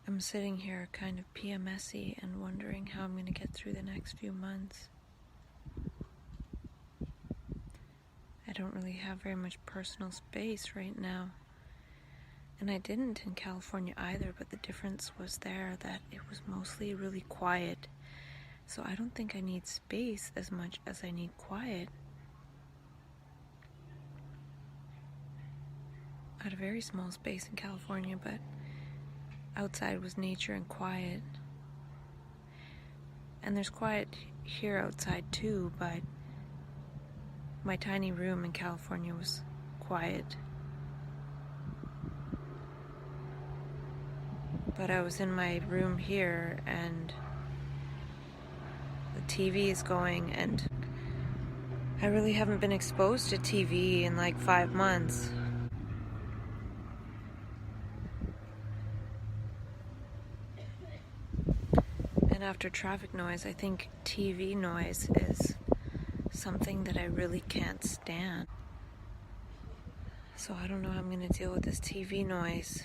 I'm sitting here kind of PMS-y and wondering how I'm going to get through the next few months. I don't really have very much personal space right now. And I didn't in California either, but the difference was there that it was mostly really quiet. So I don't think I need space as much as I need quiet. I had a very small space in California, but outside was nature and quiet. And there's quiet here outside too, but my tiny room in California was quiet. But I was in my room here and the TV is going, and I really haven't been exposed to TV in like 5 months. And after traffic noise, I think TV noise is something that I really can't stand. So I don't know how I'm going to deal with this TV noise.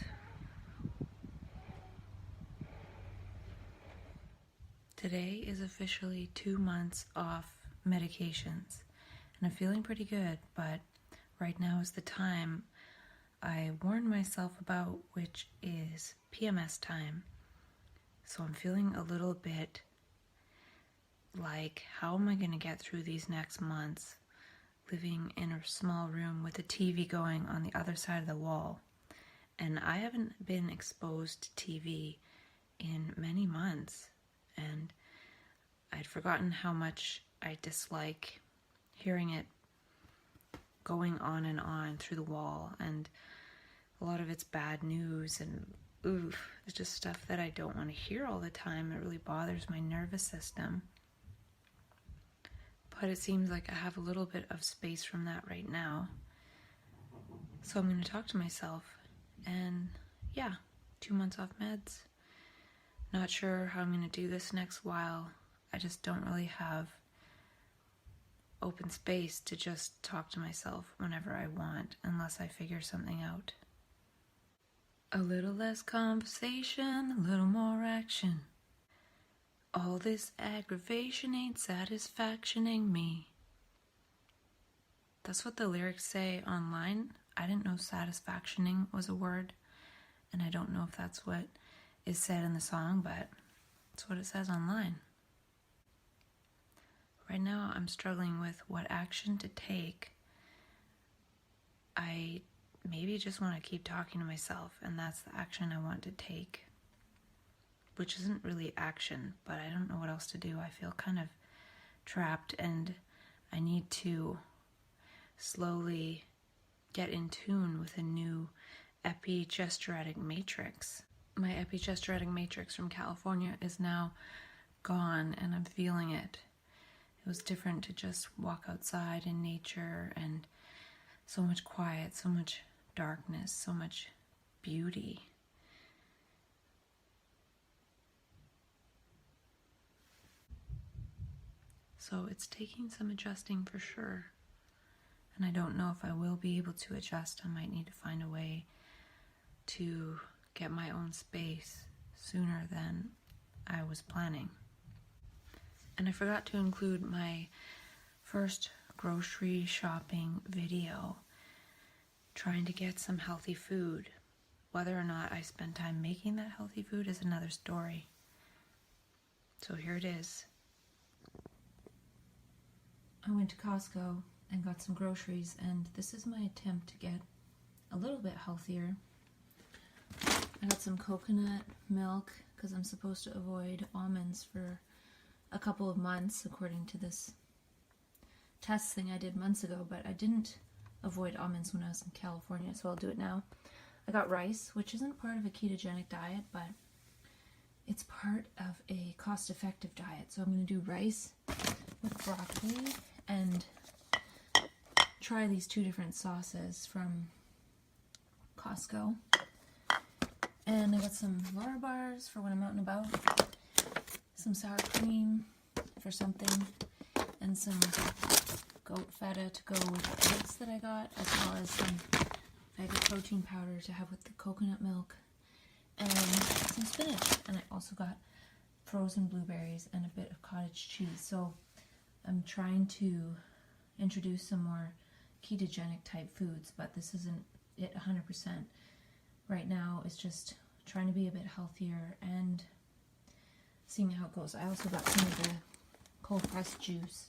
Today is officially 2 months off medications, and I'm feeling pretty good, but right now is the time I warned myself about, which is PMS time. So I'm feeling a little bit like, how am I going to get through these next months living in a small room with a TV going on the other side of the wall? And I haven't been exposed to TV in many months, and I'd forgotten how much I dislike hearing it going on and on through the wall, and a lot of it's bad news, and it's just stuff that I don't want to hear all the time. It really bothers my nervous system. But it seems like I have a little bit of space from that right now. So I'm going to talk to myself. And yeah, 2 months off meds. Not sure how I'm going to do this next while. I just don't really have open space to just talk to myself whenever I want, unless I figure something out. A little less conversation, a little more action. All this aggravation ain't satisfactioning me. That's what the lyrics say online. I didn't know satisfactioning was a word, and I don't know if that's what is said in the song, but it's what it says online. Right now I'm struggling with what action to take. I maybe just want to keep talking to myself, and that's the action I want to take, which isn't really action, but I don't know what else to do. I feel kind of trapped, and I need to slowly get in tune with a new epigesturetic matrix. My epigesturetic matrix from California is now gone, and I'm feeling it. It was different to just walk outside in nature, and so much quiet, so much darkness, so much beauty. So it's taking some adjusting for sure. And I don't know if I will be able to adjust. I might need to find a way to get my own space sooner than I was planning. And I forgot to include my first grocery shopping video, trying to get some healthy food. Whether or not I spend time making that healthy food is another story. So here it is. I went to Costco and got some groceries, and this is my attempt to get a little bit healthier. I got some coconut milk because I'm supposed to avoid almonds for a couple of months according to this test thing I did months ago, but I didn't avoid almonds when I was in California, so I'll do it now. I got rice, which isn't part of a ketogenic diet, but it's part of a cost-effective diet. So I'm going to do rice with broccoli and try these 2 different sauces from Costco. And I got some Lara bars for when I'm out and about, some sour cream for something, and some goat feta to go with the eggs that I got, as well as some vega protein powder to have with the coconut milk, and some spinach. And I also got frozen blueberries and a bit of cottage cheese. So I'm trying to introduce some more ketogenic type foods, but this isn't it 100%. Right now it's just trying to be a bit healthier and seeing how it goes. I also got some of the cold pressed juice.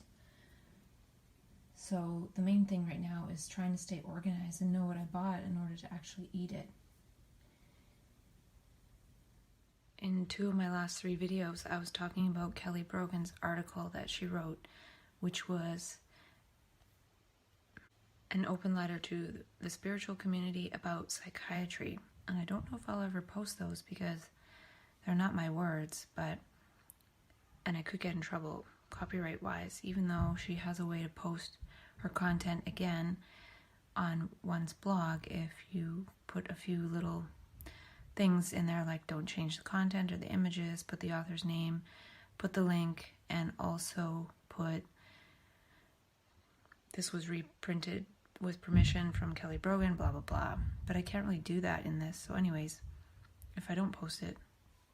So the main thing right now is trying to stay organized and know what I bought in order to actually eat it. In 2 of my last 3 videos, I was talking about Kelly Brogan's article that she wrote, which was an open letter to the spiritual community about psychiatry. And I don't know if I'll ever post those because they're not my words, and I could get in trouble copyright-wise, even though she has a way to post her content again on one's blog if you put a few little things in there like don't change the content or the images, put the author's name, put the link, and also put this was reprinted with permission from Kelly Brogan, blah, blah, blah. But I can't really do that in this. So anyways, if I don't post it,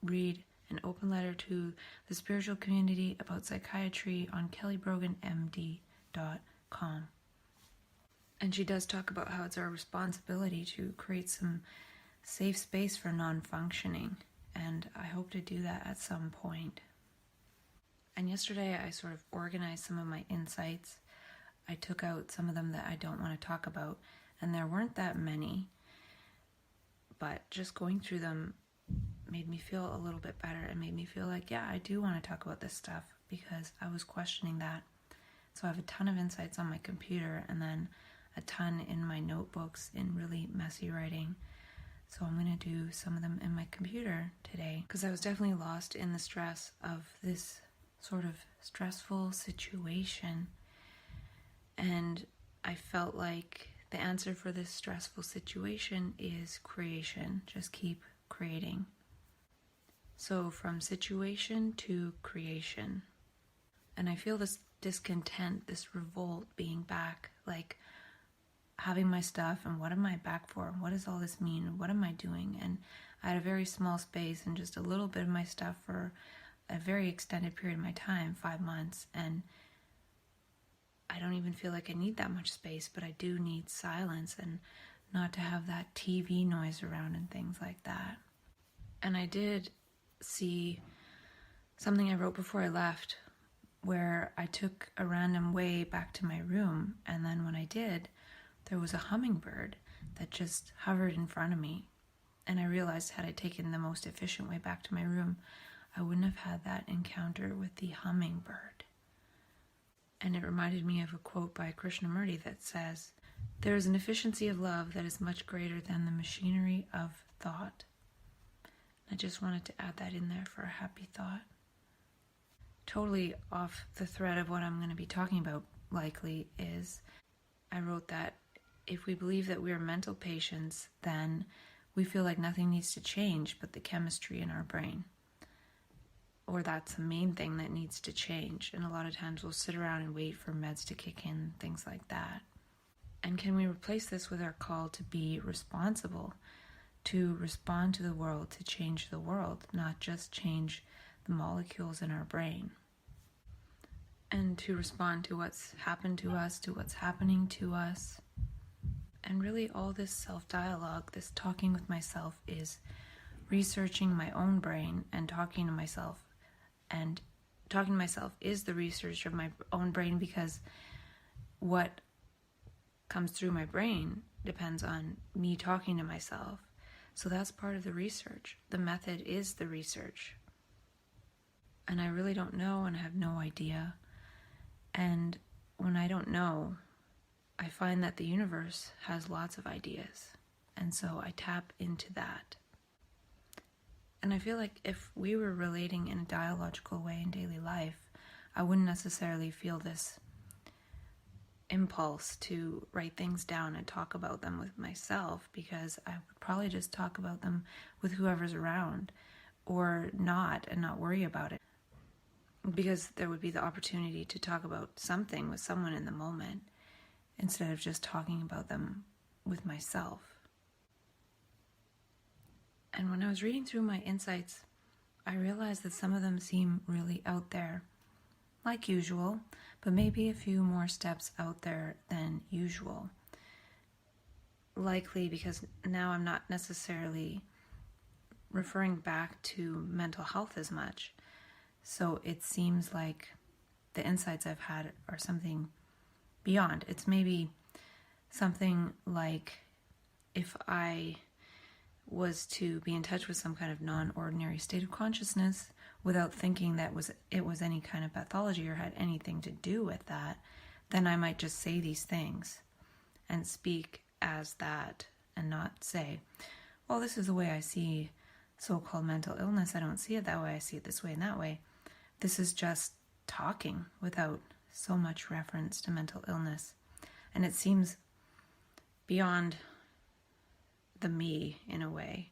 read an open letter to the spiritual community about psychiatry on kellybroganmd.com. And she does talk about how it's our responsibility to create some safe space for non-functioning, and I hope to do that at some point. And yesterday I sort of organized some of my insights. I took out some of them that I don't want to talk about, and there weren't that many, but just going through them made me feel a little bit better and made me feel like, yeah, I do want to talk about this stuff because I was questioning that. So I have a ton of insights on my computer and then a ton in my notebooks in really messy writing. So I'm going to do some of them in my computer today because I was definitely lost in the stress of this sort of stressful situation. And I felt like the answer for this stressful situation is creation. Just keep creating. So from situation to creation. And I feel this discontent, this revolt being back, like having my stuff and what am I back for? What does all this mean? What am I doing? And I had a very small space and just a little bit of my stuff for a very extended period of my time, 5 months. And I don't even feel like I need that much space, but I do need silence and not to have that TV noise around and things like that. And I did see something I wrote before I left where I took a random way back to my room, and then when I did, there was a hummingbird that just hovered in front of me. And I realized had I taken the most efficient way back to my room, I wouldn't have had that encounter with the hummingbird. And it reminded me of a quote by Krishnamurti that says, "There is an efficiency of love that is much greater than the machinery of thought." I just wanted to add that in there for a happy thought. Totally off the thread of what I'm going to be talking about, likely, is I wrote that if we believe that we are mental patients, then we feel like nothing needs to change but the chemistry in our brain. Or that's the main thing that needs to change. And a lot of times we'll sit around and wait for meds to kick in, things like that. And can we replace this with our call to be responsible, to respond to the world, to change the world, not just change the molecules in our brain? And to respond to what's happened to us, to what's happening to us. And really all this self-dialogue, this talking with myself, is researching my own brain and talking to myself. And talking to myself is the research of my own brain, because what comes through my brain depends on me talking to myself. So that's part of the research. The method is the research. And I really don't know and I have no idea. And when I don't know, I find that the universe has lots of ideas. And so I tap into that. And I feel like if we were relating in a dialogical way in daily life, I wouldn't necessarily feel this impulse to write things down and talk about them with myself, because I would probably just talk about them with whoever's around, or not, and not worry about it. Because there would be the opportunity to talk about something with someone in the moment, instead of just talking about them with myself. And when I was reading through my insights, I realized that some of them seem really out there, like usual, but maybe a few more steps out there than usual. Likely because now I'm not necessarily referring back to mental health as much. So it seems like the insights I've had are something beyond. It's maybe something like if I was to be in touch with some kind of non-ordinary state of consciousness without thinking that it was any kind of pathology or had anything to do with that, then I might just say these things and speak as that and not say, well, this is the way I see so-called mental illness. I don't see it that way. I see it this way and that way. This is just talking without so much reference to mental illness. And it seems beyond the me in a way.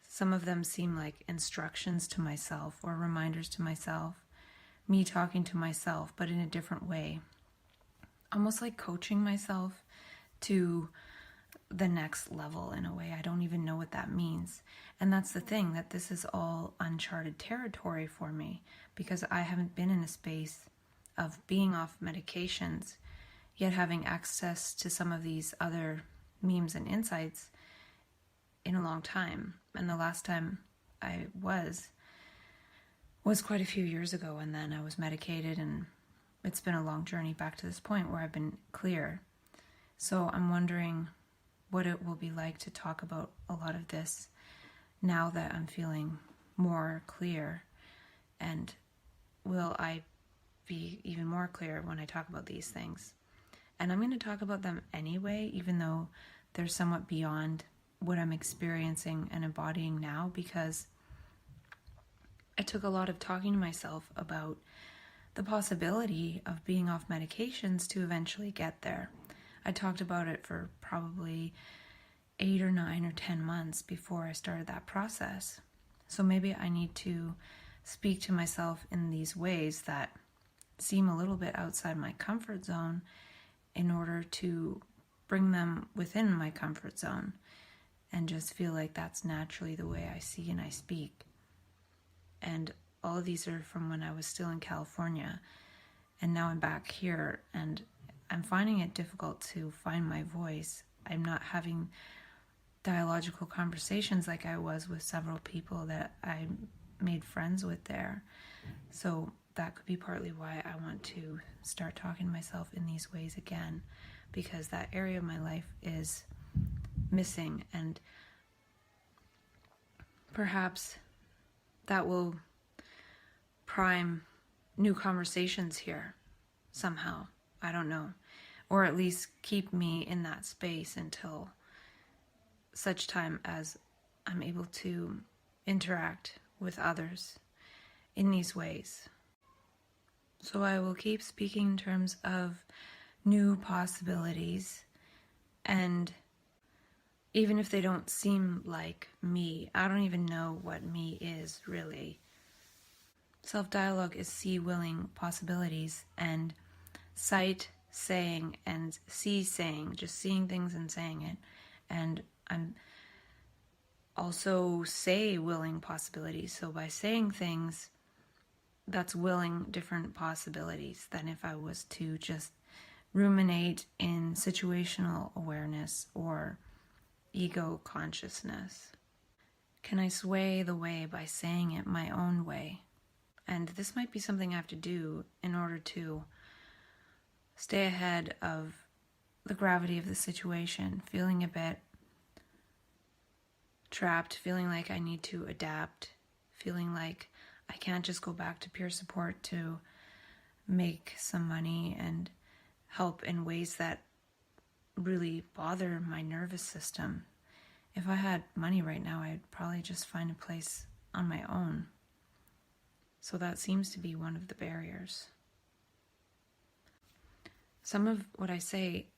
Some of them seem like instructions to myself or reminders to myself, me talking to myself, but in a different way. Almost like coaching myself to the next level in a way. I don't even know what that means. And that's the thing, that this is all uncharted territory for me because I haven't been in a space of being off medications, yet having access to some of these other memes and insights in a long time. And the last time I was quite a few years ago, and then I was medicated, and it's been a long journey back to this point where I've been clear. So I'm wondering what it will be like to talk about a lot of this now that I'm feeling more clear, and will I be even more clear when I talk about these things. And I'm going to talk about them anyway, even though they're somewhat beyond what I'm experiencing and embodying now, because it took a lot of talking to myself about the possibility of being off medications to eventually get there. I talked about it for probably 8 or 9 or 10 months before I started that process. So maybe I need to speak to myself in these ways that seem a little bit outside my comfort zone in order to bring them within my comfort zone and just feel like that's naturally the way I see and I speak. And all of these are from when I was still in California, and now I'm back here, and I'm finding it difficult to find my voice. I'm not having dialogical conversations like I was with several people that I made friends with there. So that could be partly why I want to start talking to myself in these ways again, because that area of my life is missing, and perhaps that will prime new conversations here somehow. I don't know. Or at least keep me in that space until such time as I'm able to interact with others in these ways. So I will keep speaking in terms of new possibilities, and even if they don't seem like me, I don't even know what me is really. Self-dialogue is see willing possibilities, and sight saying and see saying, just seeing things and saying it. And I'm also say willing possibilities. So by saying things, that's willing different possibilities than if I was to just ruminate in situational awareness or ego consciousness. Can I sway the way by saying it my own way? And this might be something I have to do in order to stay ahead of the gravity of the situation, feeling a bit trapped, feeling like I need to adapt, feeling like I can't just go back to peer support to make some money and help in ways that really bother my nervous system. If I had money right now, I'd probably just find a place on my own. So that seems to be one of the barriers. Some of what I say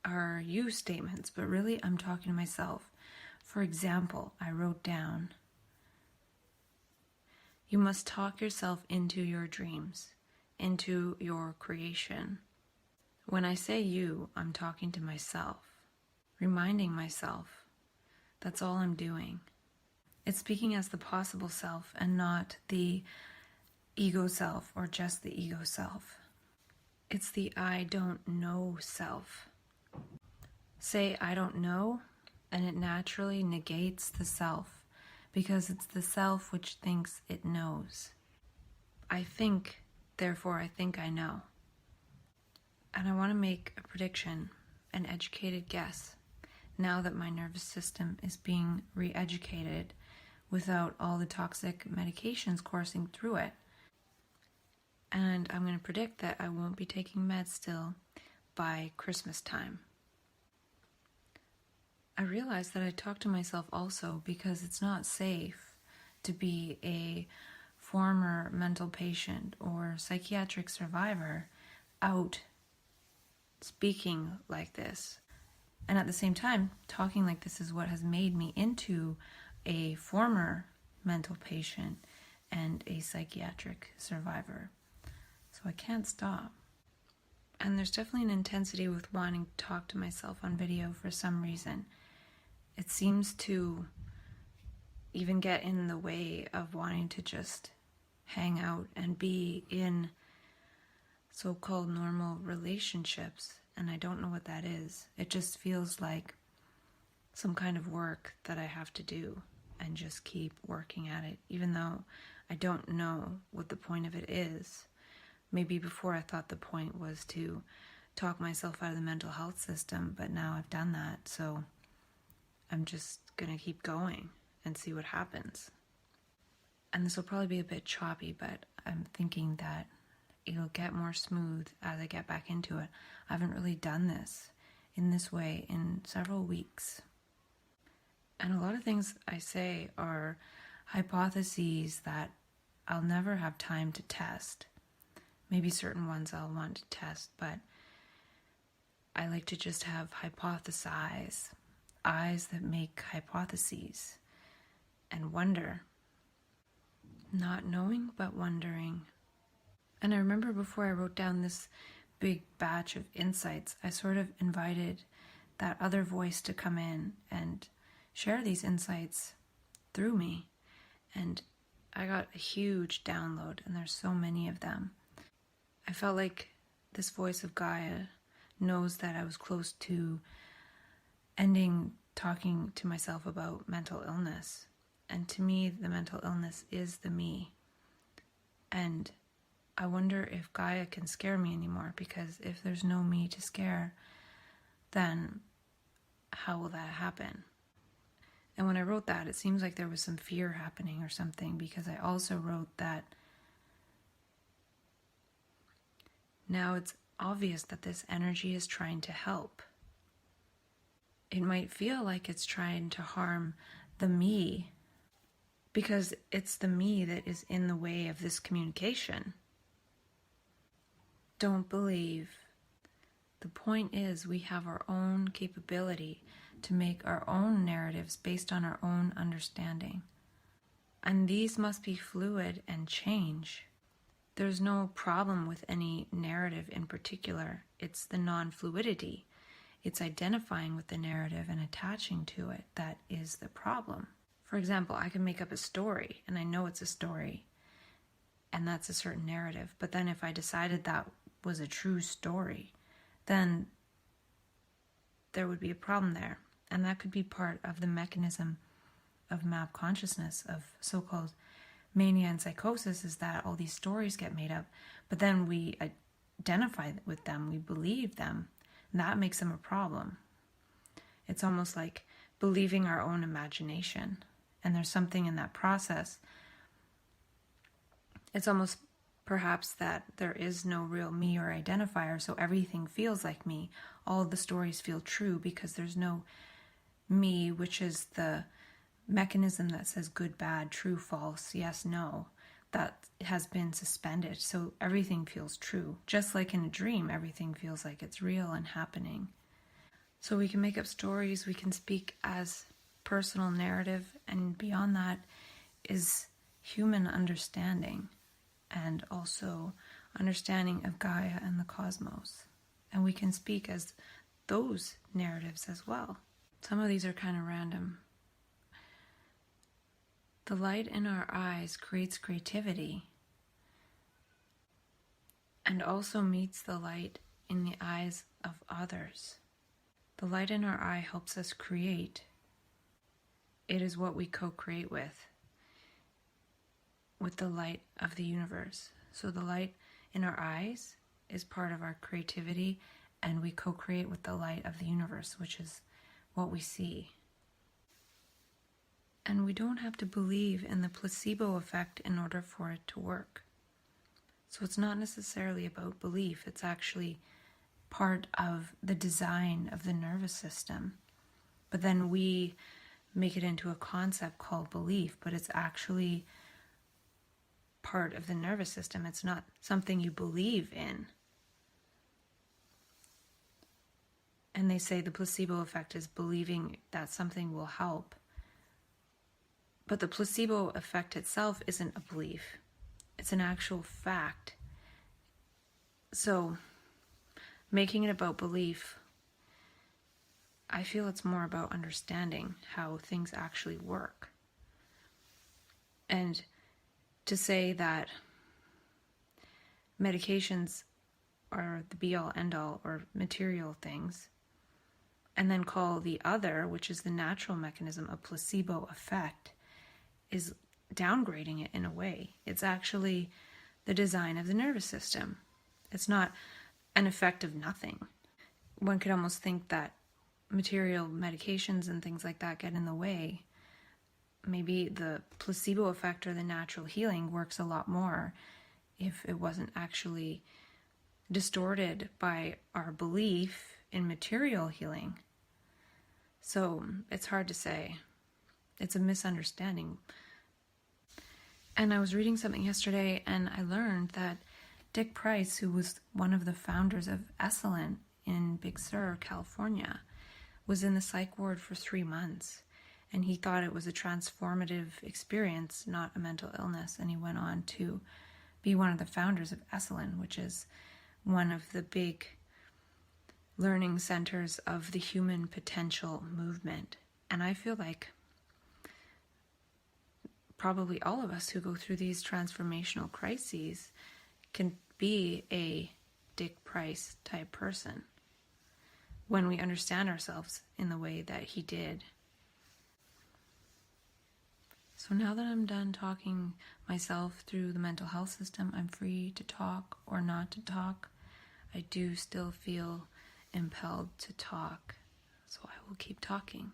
are you statements, but really I'm talking to myself. For example, I wrote down, you must talk yourself into your dreams, into your creation. When I say you, I'm talking to myself, reminding myself that's all I'm doing. It's speaking as the possible self and not the ego self or just the ego self. It's the I don't know self. Say I don't know, and it naturally negates the self because it's the self which thinks it knows. I think, therefore I think I know. And I want to make a prediction, an educated guess, now that my nervous system is being re-educated without all the toxic medications coursing through it. And I'm going to predict that I won't be taking meds still by Christmas time. I realize that I talk to myself also because it's not safe to be a former mental patient or psychiatric survivor out speaking like this. And at the same time, talking like this is what has made me into a former mental patient and a psychiatric survivor. So I can't stop. And there's definitely an intensity with wanting to talk to myself on video for some reason. It seems to even get in the way of wanting to just hang out and be in so-called normal relationships. And I don't know what that is. It just feels like some kind of work that I have to do and just keep working at it, even though I don't know what the point of it is. Maybe before I thought the point was to talk myself out of the mental health system, but now I've done that, so I'm just going to keep going and see what happens. And this will probably be a bit choppy, but I'm thinking that it'll get more smooth as I get back into it. I haven't really done this in this way in several weeks. And a lot of things I say are hypotheses that I'll never have time to test. Maybe certain ones I'll want to test, but I like to just have hypothesize, eyes that make hypotheses, and wonder. Not knowing, but wondering. And I remember before I wrote down this big batch of insights, I sort of invited that other voice to come in and share these insights through me. And I got a huge download, and there's so many of them. I felt like this voice of Gaia knows that I was close to ending talking to myself about mental illness. And to me, the mental illness is the me. And I wonder if Gaia can scare me anymore, because if there's no me to scare, then how will that happen? And when I wrote that, it seems like there was some fear happening or something, because I also wrote that now it's obvious that this energy is trying to help. It might feel like it's trying to harm the me, because it's the me that is in the way of this communication. Don't believe. The point is, we have our own capability to make our own narratives based on our own understanding. And these must be fluid and change. There's no problem with any narrative in particular. It's the non-fluidity. It's identifying with the narrative and attaching to it that is the problem. For example, I can make up a story, and I know it's a story, and that's a certain narrative. But then if I decided that was a true story, then there would be a problem there. And that could be part of the mechanism of map consciousness, of so-called mania and psychosis, is that all these stories get made up, but then we identify with them, we believe them, and that makes them a problem. It's almost like believing our own imagination, and there's something in that process. It's almost perhaps that there is no real me or identifier, so everything feels like me. All of the stories feel true because there's no me, which is the mechanism that says good, bad, true, false, yes, no. That has been suspended, so everything feels true. Just like in a dream, everything feels like it's real and happening. So we can make up stories, we can speak as personal narrative, and beyond that is human understanding, and also understanding of Gaia and the cosmos. And we can speak as those narratives as well. Some of these are kind of random. The light in our eyes creates creativity and also meets the light in the eyes of others. The light in our eye helps us create. It is what we co-create with the light of the universe. So the light in our eyes is part of our creativity, and we co-create with the light of the universe, which is what we see. And we don't have to believe in the placebo effect in order for it to work. So it's not necessarily about belief, it's actually part of the design of the nervous system. But then we make it into a concept called belief, but it's actually part of the nervous system. It's not something you believe in. And they say the placebo effect is believing that something will help. But the placebo effect itself isn't a belief. It's an actual fact. So, making it about belief, I feel it's more about understanding how things actually work. And to say that medications are the be-all, end-all, or material things, and then call the other, which is the natural mechanism, a placebo effect, is downgrading it in a way. It's actually the design of the nervous system. It's not an effect of nothing. One could almost think that material medications and things like that get in the way. Maybe the placebo effect or the natural healing works a lot more if it wasn't actually distorted by our belief in material healing. So it's hard to say. It's a misunderstanding. And I was reading something yesterday and I learned that Dick Price, who was one of the founders of Esalen in Big Sur, California, was in the psych ward for 3 months. And he thought it was a transformative experience, not a mental illness. And he went on to be one of the founders of Esalen, which is one of the big learning centers of the human potential movement. And I feel like probably all of us who go through these transformational crises can be a Dick Price type person when we understand ourselves in the way that he did. So now that I'm done talking myself through the mental health system, I'm free to talk or not to talk. I do still feel impelled to talk, so I will keep talking.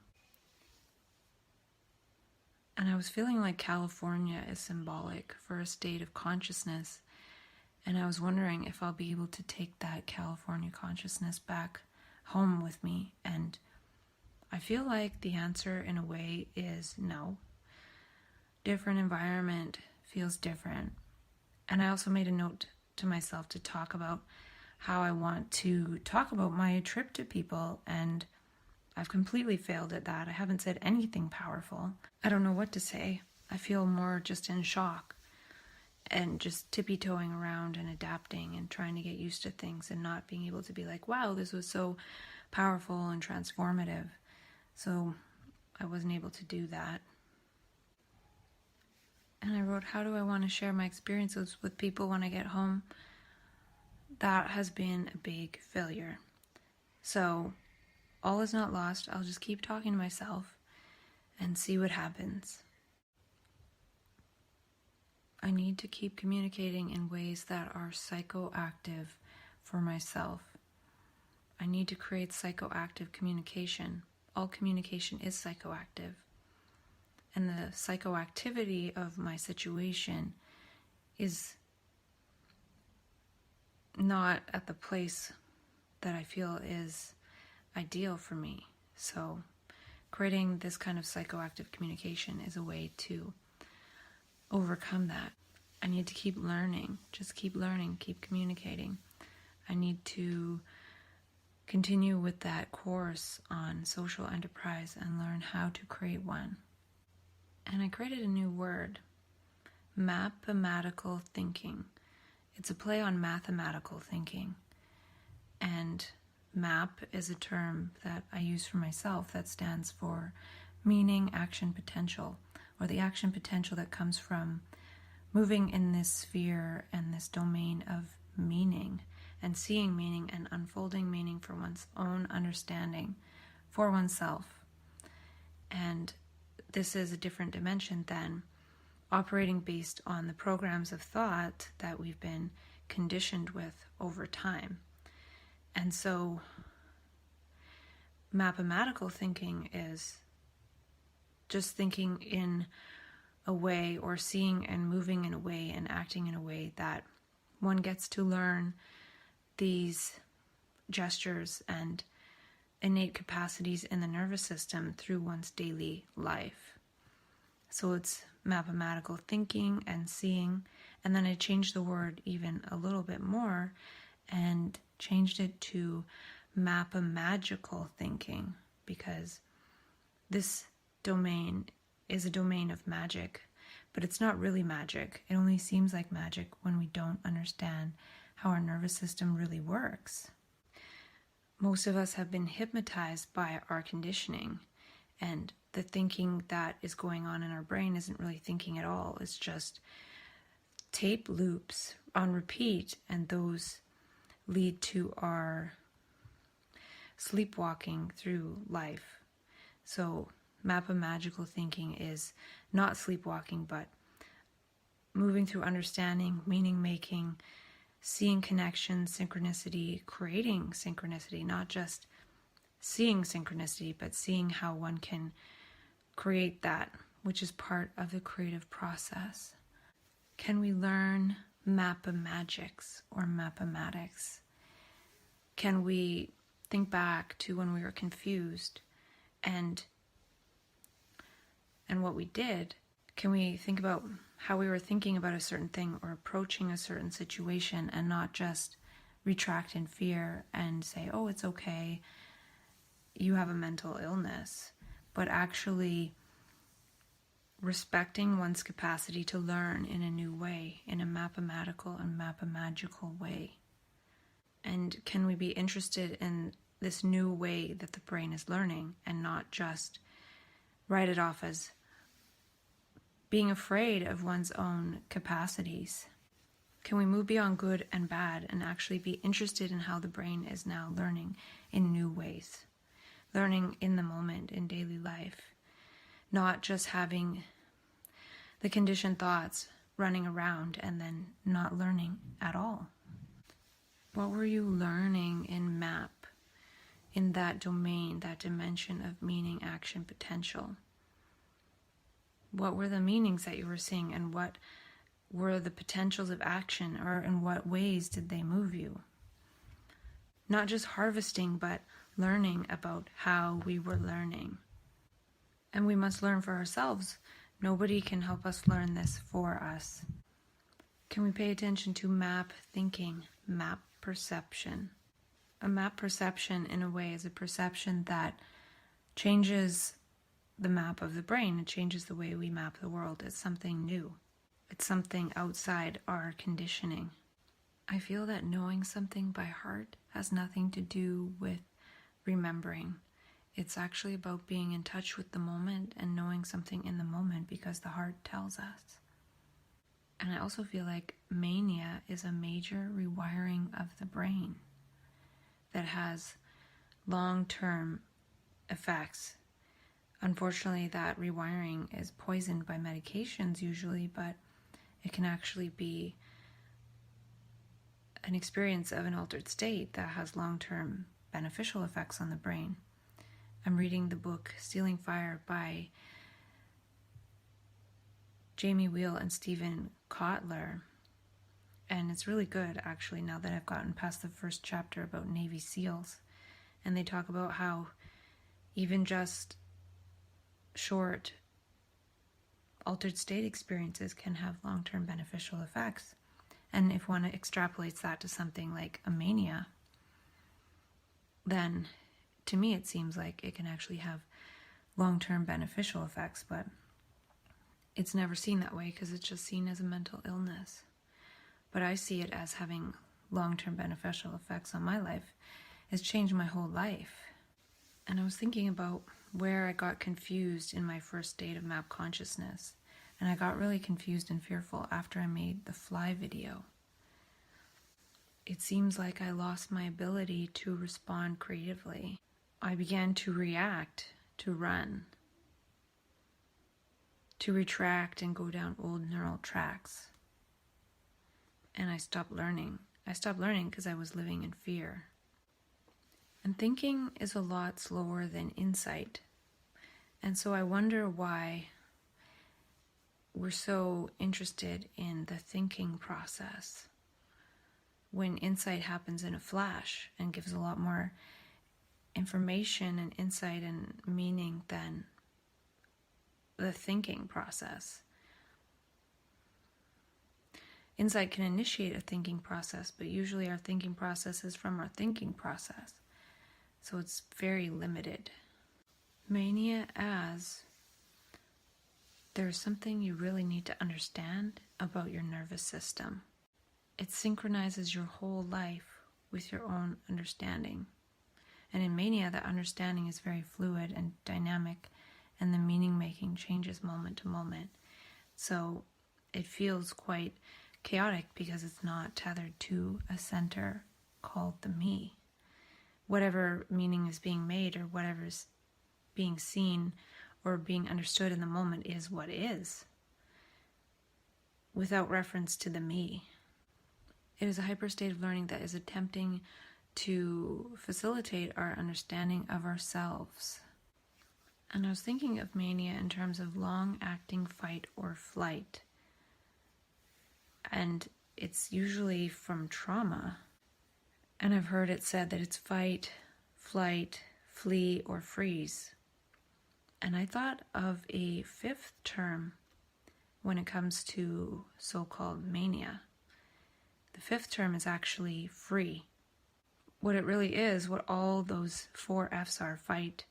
And I was feeling like California is symbolic for a state of consciousness, and I was wondering if I'll be able to take that California consciousness back home with me, and I feel like the answer in a way is no. Different environment feels different. And I also made a note to myself to talk about how I want to talk about my trip to people, and I've completely failed at that. I haven't said anything powerful. I don't know what to say. I feel more just in shock and just tippy-toeing around and adapting and trying to get used to things and not being able to be like, wow, this was so powerful and transformative. So I wasn't able to do that. And I wrote, how do I want to share my experiences with people when I get home? That has been a big failure. So all is not lost. I'll just keep talking to myself and see what happens. I need to keep communicating in ways that are psychoactive for myself. I need to create psychoactive communication. All communication is psychoactive. And the psychoactivity of my situation is not at the place that I feel is ideal for me. So creating this kind of psychoactive communication is a way to overcome that. I need to keep learning, just keep learning, keep communicating. I need to continue with that course on social enterprise and learn how to create one. And I created a new word, mathematical thinking. It's a play on mathematical thinking. And MAP is a term that I use for myself that stands for meaning, action, potential, or the action potential that comes from moving in this sphere and this domain of meaning and seeing meaning and unfolding meaning for one's own understanding for oneself. And this is a different dimension than operating based on the programs of thought that we've been conditioned with over time. And so mathematical thinking is just thinking in a way, or seeing and moving in a way and acting in a way that one gets to learn these gestures and innate capacities in the nervous system through one's daily life. So it's mathematical thinking and seeing, and then I changed the word even a little bit more and changed it to mathematical thinking, because this domain is a domain of magic, but it's not really magic. It only seems like magic when we don't understand how our nervous system really works. Most of us have been hypnotized by our conditioning, and the thinking that is going on in our brain isn't really thinking at all. It's just tape loops on repeat, and those lead to our sleepwalking through life. So mathematical thinking is not sleepwalking, but moving through understanding, meaning making, seeing connection, synchronicity, creating synchronicity, not just seeing synchronicity, but seeing how one can create that, which is part of the creative process. Can we learn mathemagics or mathematics? Can we think back to when we were confused and what we did? Can we think about how we were thinking about a certain thing or approaching a certain situation, and not just retract in fear and say, oh, it's okay, you have a mental illness, but actually respecting one's capacity to learn in a new way, in a mathematical and mathemagical way? And can we be interested in this new way that the brain is learning, and not just write it off as being afraid of one's own capacities? Can we move beyond good and bad and actually be interested in how the brain is now learning in new ways, learning in the moment in daily life, not just having the conditioned thoughts running around and then not learning at all? What were you learning in MAP, in that domain, that dimension of meaning, action, potential? What were the meanings that you were seeing, and what were the potentials of action, or in what ways did they move you? Not just harvesting, but learning about how we were learning. And we must learn for ourselves. Nobody can help us learn this for us. Can we pay attention to map thinking, map perception? A map perception, in a way, is a perception that changes the map of the brain. It changes the way we map the world. It's something new. It's something outside our conditioning. I feel that knowing something by heart has nothing to do with remembering. It's actually about being in touch with the moment and knowing something in the moment because the heart tells us. And I also feel like mania is a major rewiring of the brain that has long-term effects. Unfortunately, that rewiring is poisoned by medications usually, but it can actually be an experience of an altered state that has long-term beneficial effects on the brain. I'm reading the book Stealing Fire by Jamie Wheel and Stephen Kotler, and it's really good actually, now that I've gotten past the first chapter about Navy SEALs. And they talk about how even just short altered state experiences can have long-term beneficial effects. And if one extrapolates that to something like a mania, then to me it seems like it can actually have long-term beneficial effects, but it's never seen that way because it's just seen as a mental illness. But I see it as having long-term beneficial effects on my life. It's changed my whole life. And I was thinking about where I got confused in my first state of map consciousness. And I got really confused and fearful after I made the fly video. It seems like I lost my ability to respond creatively. I began to react, to run, to retract and go down old neural tracks. And I stopped learning. I stopped learning because I was living in fear. And thinking is a lot slower than insight. And so I wonder why we're so interested in the thinking process when insight happens in a flash and gives a lot more information and insight and meaning than the thinking process. Insight can initiate a thinking process, but usually our thinking process is from our thinking process. So it's very limited. Mania as there's something you really need to understand about your nervous system. It synchronizes your whole life with your own understanding. And in mania, that understanding is very fluid and dynamic, and the meaning making changes moment to moment. So it feels quite chaotic because it's not tethered to a center called the me. Whatever meaning is being made or whatever's being seen or being understood in the moment is what is, without reference to the me. It is a hyper state of learning that is attempting to facilitate our understanding of ourselves. And I was thinking of mania in terms of long-acting fight or flight. And it's usually from trauma. And I've heard it said that it's fight, flight, flee, or freeze. And I thought of a fifth term when it comes to so-called mania. The fifth term is actually free. What it really is, what all those 4 F's are, fight,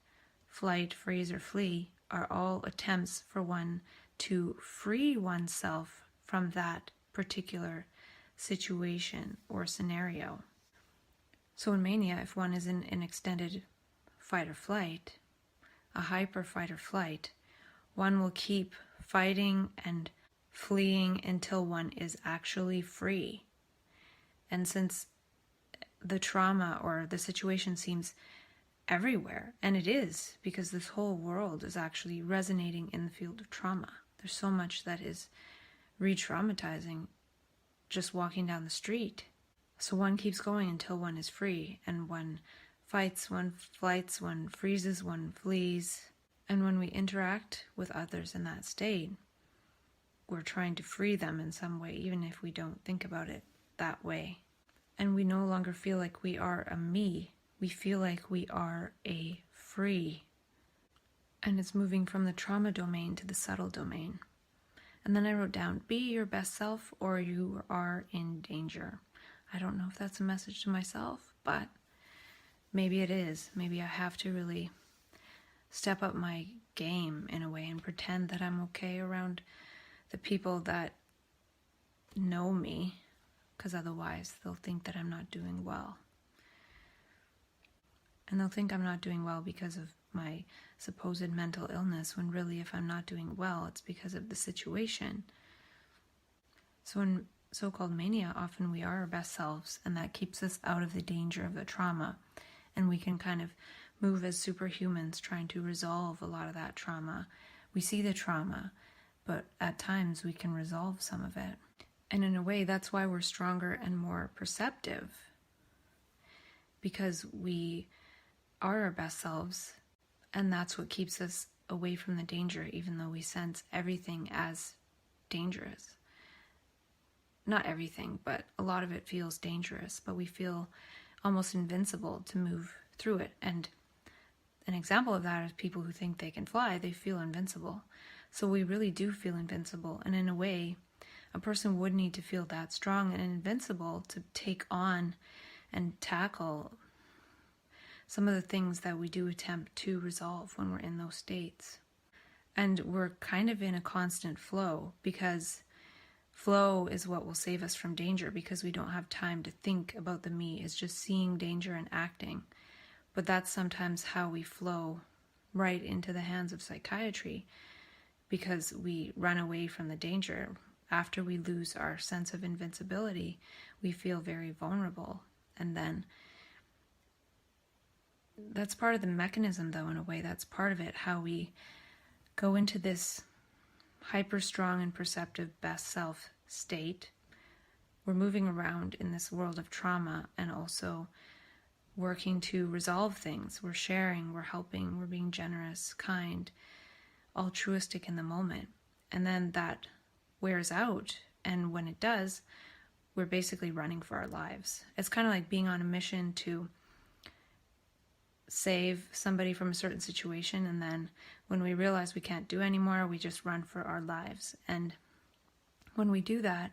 flight, freeze, or flee, are all attempts for one to free oneself from that particular situation or scenario. So in mania, if one is in an extended fight or flight, a hyper fight or flight, one will keep fighting and fleeing until one is actually free. And since the trauma or the situation seems everywhere, and it is, because this whole world is actually resonating in the field of trauma. There's so much that is re-traumatizing just walking down the street. So one keeps going until one is free, and one fights, one flights, one freezes, one flees. And when we interact with others in that state, we're trying to free them in some way, even if we don't think about it that way. And we no longer feel like we are a me. We feel like we are a free. And it's moving from the trauma domain to the subtle domain. And then I wrote down, be your best self or you are in danger. I don't know if that's a message to myself, but maybe it is. Maybe I have to really step up my game in a way and pretend that I'm okay around the people that know me, because otherwise they'll think that I'm not doing well. And they'll think I'm not doing well because of my supposed mental illness, when really if I'm not doing well, it's because of the situation. So in so-called mania, often we are our best selves, and that keeps us out of the danger of the trauma. And we can kind of move as superhumans trying to resolve a lot of that trauma. We see the trauma, but at times we can resolve some of it. And in a way, that's why we're stronger and more perceptive, because we are our best selves, and that's what keeps us away from the danger, even though we sense everything as dangerous. Not everything, but a lot of it feels dangerous, but we feel almost invincible to move through it. And an example of that is people who think they can fly, they feel invincible. So we really do feel invincible, and in a way, a person would need to feel that strong and invincible to take on and tackle some of the things that we do attempt to resolve when we're in those states. And we're kind of in a constant flow, because flow is what will save us from danger, because we don't have time to think about the me. It's just seeing danger and acting. But that's sometimes how we flow right into the hands of psychiatry because we run away from the danger. After we lose our sense of invincibility, we feel very vulnerable. And then that's part of the mechanism, though, in a way. That's part of it, how we go into this hyper strong and perceptive best self state. We're moving around in this world of trauma and also working to resolve things. We're sharing, we're helping, we're being generous, kind, altruistic in the moment. And then that wears out. And when it does, we're basically running for our lives. It's kind of like being on a mission to save somebody from a certain situation, and then when we realize we can't do anymore, we just run for our lives. And when we do that,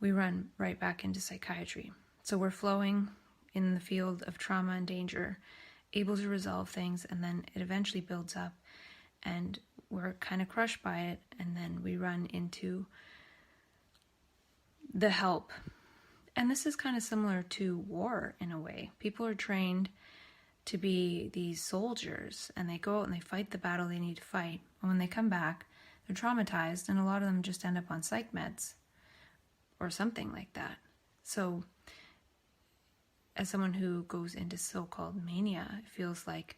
we run right back into psychiatry. So we're flowing in the field of trauma and danger, able to resolve things, and then it eventually builds up and we're kind of crushed by it, and then we run into the help. And this is kind of similar to war in a way. People are trained to be these soldiers, and they go out and they fight the battle they need to fight. And when they come back, they're traumatized, and a lot of them just end up on psych meds or something like that. So as someone who goes into so-called mania, it feels like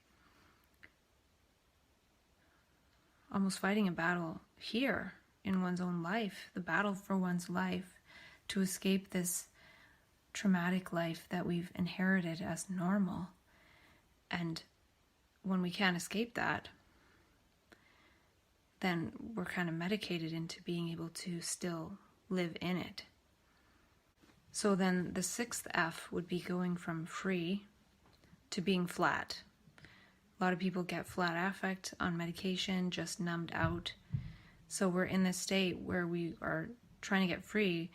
almost fighting a battle here in one's own life, the battle for one's life to escape this traumatic life that we've inherited as normal. And when we can't escape that, then we're kind of medicated into being able to still live in it. So then the sixth F would be going from free to being flat. A lot of people get flat affect on medication, just numbed out. So we're in this state where we are trying to get free,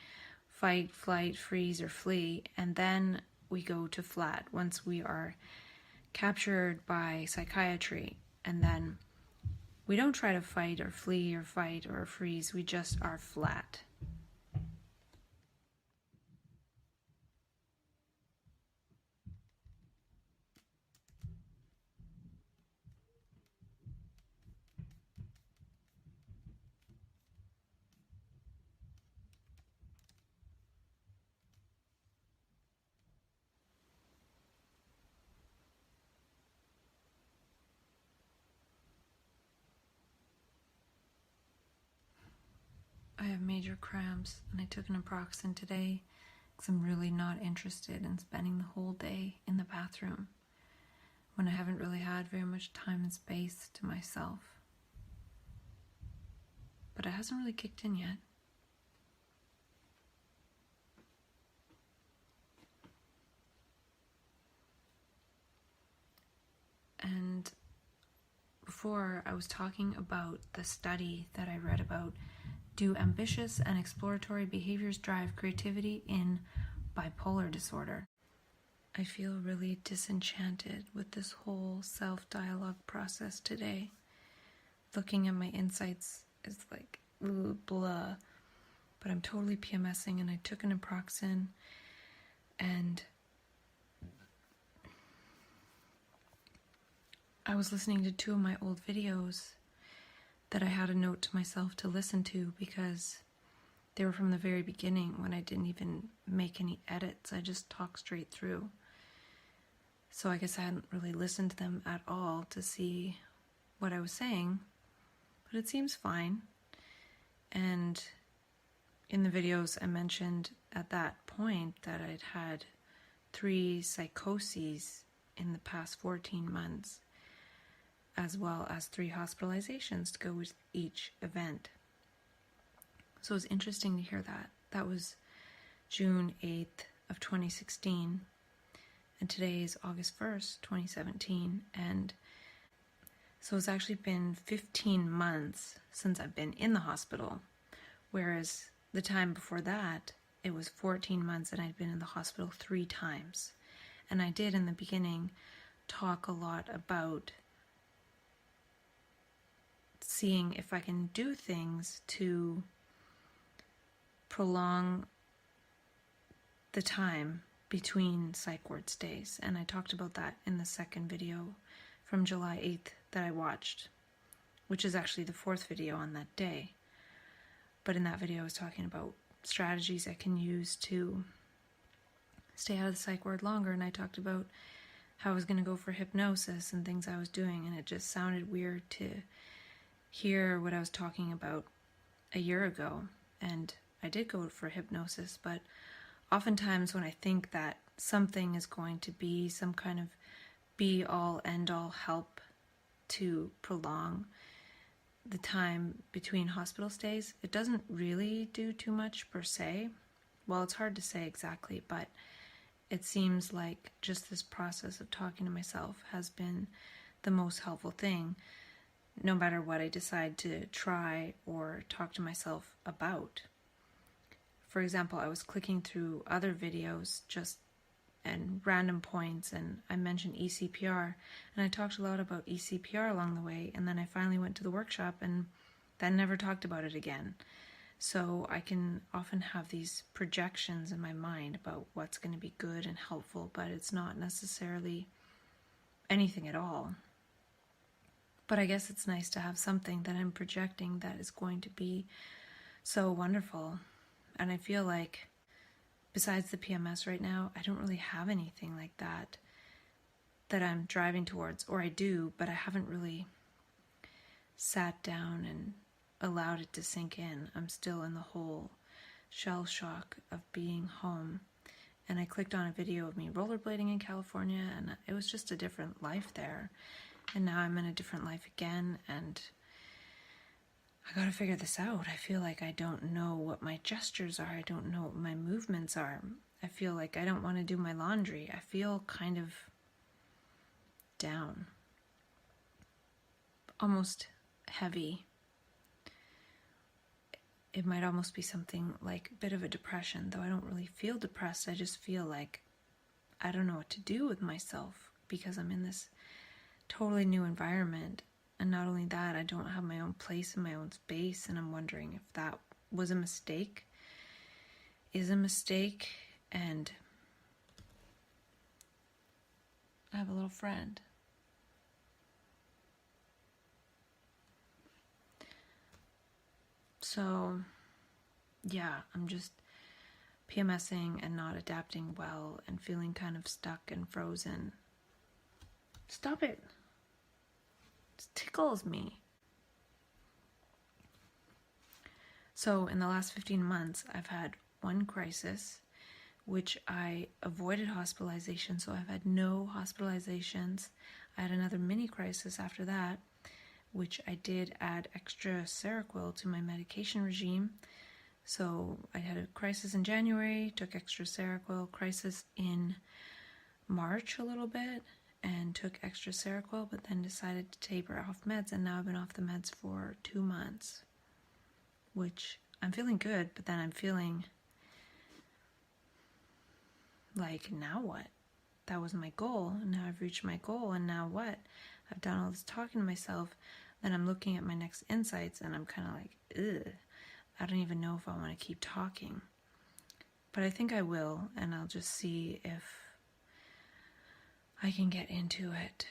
fight, flight, freeze, or flee, and then we go to flat once we are captured by psychiatry. And then we don't try to fight or flee or fight or freeze, we just are flat. I have major cramps, and I took an naproxen today because I'm really not interested in spending the whole day in the bathroom when I haven't really had very much time and space to myself. But it hasn't really kicked in yet. And before, I was talking about the study that I read about. Do ambitious and exploratory behaviors drive creativity in bipolar disorder? I feel really disenchanted with this whole self-dialogue process today. Looking at my insights is like, ooh, blah. But I'm totally PMSing, and I took an naproxen, and I was listening to 2 of my old videos that I had a note to myself to listen to because they were from the very beginning when I didn't even make any edits. I just talked straight through. So I guess I hadn't really listened to them at all to see what I was saying, but it seems fine. And in the videos I mentioned at that point that I'd had 3 psychoses in the past 14 months, as well as 3 hospitalizations to go with each event. So it was interesting to hear that. That was June 8th of 2016, and today is August 1st, 2017, and so it's actually been 15 months since I've been in the hospital, whereas the time before that, it was 14 months and I'd been in the hospital 3 times. And I did in the beginning talk a lot about seeing if I can do things to prolong the time between psych ward stays. And I talked about that in the second video from July 8th that I watched, which is actually the 4th video on that day. But in that video I was talking about strategies I can use to stay out of the psych ward longer, and I talked about how I was going to go for hypnosis and things I was doing, and it just sounded weird to hear what I was talking about a year ago. And I did go for hypnosis, but oftentimes when I think that something is going to be some kind of be-all, end-all help to prolong the time between hospital stays, it doesn't really do too much per se. Well, it's hard to say exactly, but it seems like just this process of talking to myself has been the most helpful thing, no matter what I decide to try or talk to myself about. For example, I was clicking through other videos and random points, and I mentioned eCPR, and I talked a lot about eCPR along the way, and then I finally went to the workshop and then never talked about it again. So I can often have these projections in my mind about what's going to be good and helpful, but it's not necessarily anything at all. But I guess it's nice to have something that I'm projecting that is going to be so wonderful. And I feel like besides the PMS right now, I don't really have anything like that I'm driving towards, or I do, but I haven't really sat down and allowed it to sink in. I'm still in the whole shell shock of being home. And I clicked on a video of me rollerblading in California, and it was just a different life there. And now I'm in a different life again, and I gotta figure this out. I feel like I don't know what my gestures are. I don't know what my movements are. I feel like I don't want to do my laundry. I feel kind of down. Almost heavy. It might almost be something like a bit of a depression, though I don't really feel depressed. I just feel like I don't know what to do with myself because I'm in this totally new environment. And not only that, I don't have my own place and my own space, and I'm wondering if that was a mistake, is a mistake. And I have a little friend. So, yeah, I'm just PMSing and not adapting well and feeling kind of stuck and frozen. Stop it. It tickles me. So, in the last 15 months, I've had one crisis, which I avoided hospitalization, so I've had no hospitalizations. I had another mini crisis after that, which I did add extra Seroquel to my medication regime. So I had a crisis in January, took extra Seroquel, crisis in March a little bit, and took extra Seroquel, but then decided to taper off meds, and now I've been off the meds for 2 months, which I'm feeling good, but then I'm feeling like, now what? That was my goal, and now I've reached my goal, and now what? I've done all this talking to myself, then I'm looking at my next insights, and I'm kind of like, ugh, I don't even know if I want to keep talking. But I think I will, and I'll just see if I can get into it.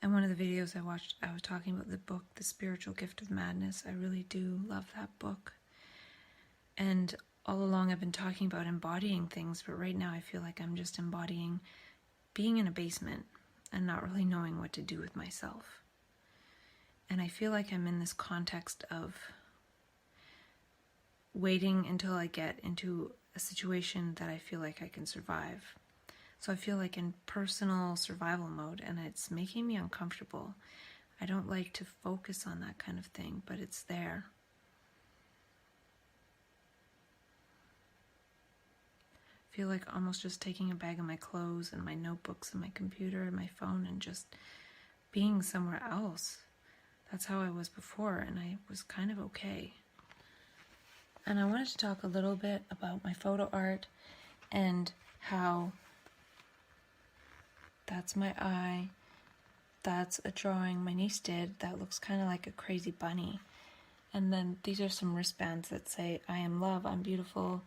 And one of the videos I watched, I was talking about the book, The Spiritual Gift of Madness. I really do love that book. And all along I've been talking about embodying things, but right now I feel like I'm just embodying being in a basement and not really knowing what to do with myself. And I feel like I'm in this context of waiting until I get into a situation that I feel like I can survive. So I feel like in personal survival mode, and it's making me uncomfortable. I don't like to focus on that kind of thing, but it's there. I feel like almost just taking a bag of my clothes and my notebooks and my computer and my phone and just being somewhere else. That's how I was before, and I was kind of okay. And I wanted to talk a little bit about my photo art and how that's my eye, that's a drawing my niece did that looks kind of like a crazy bunny. And then these are some wristbands that say, I am love, I'm beautiful,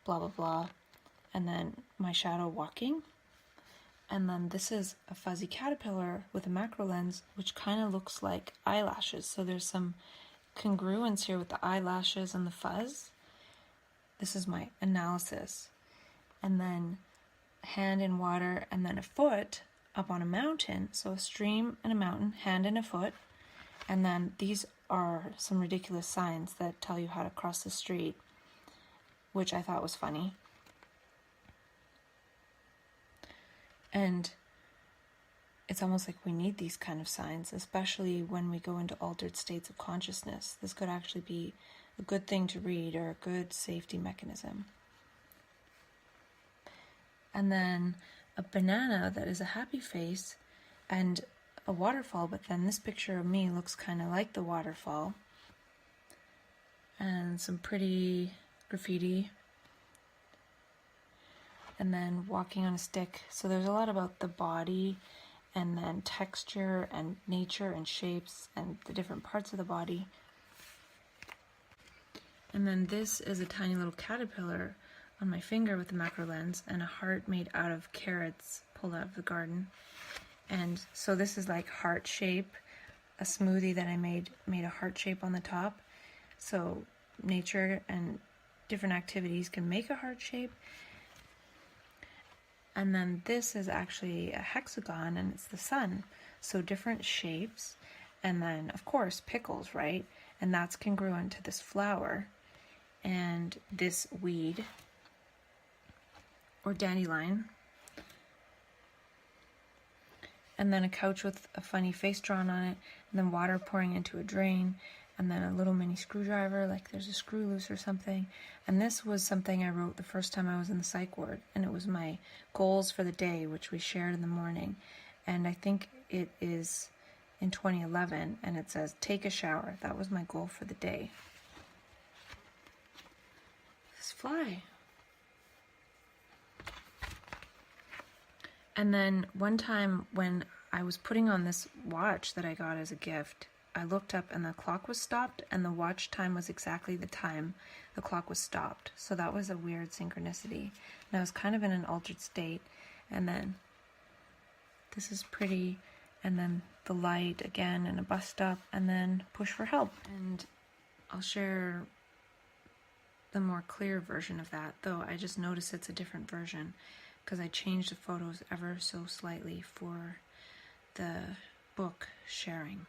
blah, blah, blah. And then my shadow walking. And then this is a fuzzy caterpillar with a macro lens, which kind of looks like eyelashes. So there's some congruence here with the eyelashes and the fuzz. This is my analysis. And then hand in water, and then a foot up on a mountain. So a stream and a mountain, hand and a foot. And then these are some ridiculous signs that tell you how to cross the street, which I thought was funny. And it's almost like we need these kind of signs, especially when we go into altered states of consciousness. This could actually be a good thing to read, or a good safety mechanism. And then a banana that is a happy face and a waterfall, but then this picture of me looks kind of like the waterfall. And some pretty graffiti. And then walking on a stick. So there's a lot about the body, and then texture and nature and shapes and the different parts of the body. And then this is a tiny little caterpillar on my finger with the macro lens, and a heart made out of carrots pulled out of the garden. And so this is like heart shape, a smoothie that I made a heart shape on the top. So nature and different activities can make a heart shape. And then this is actually a hexagon, and it's the sun. So different shapes. And then, of course, pickles, right? And that's congruent to this flower and this weed, or dandelion. And then a couch with a funny face drawn on it, and then water pouring into a drain, and then a little mini screwdriver, like there's a screw loose or something. And this was something I wrote the first time I was in the psych ward, and it was my goals for the day, which we shared in the morning. And I think it is in 2011, and it says, take a shower. That was my goal for the day. This fly. And then one time when I was putting on this watch that I got as a gift, I looked up and the clock was stopped, and the watch time was exactly the time the clock was stopped. So that was a weird synchronicity. And I was kind of in an altered state. And then this is pretty. And then the light again, and a bus stop, and then push for help. And I'll share the more clear version of that, though I just noticed it's a different version, because I changed the photos ever so slightly for the book sharing.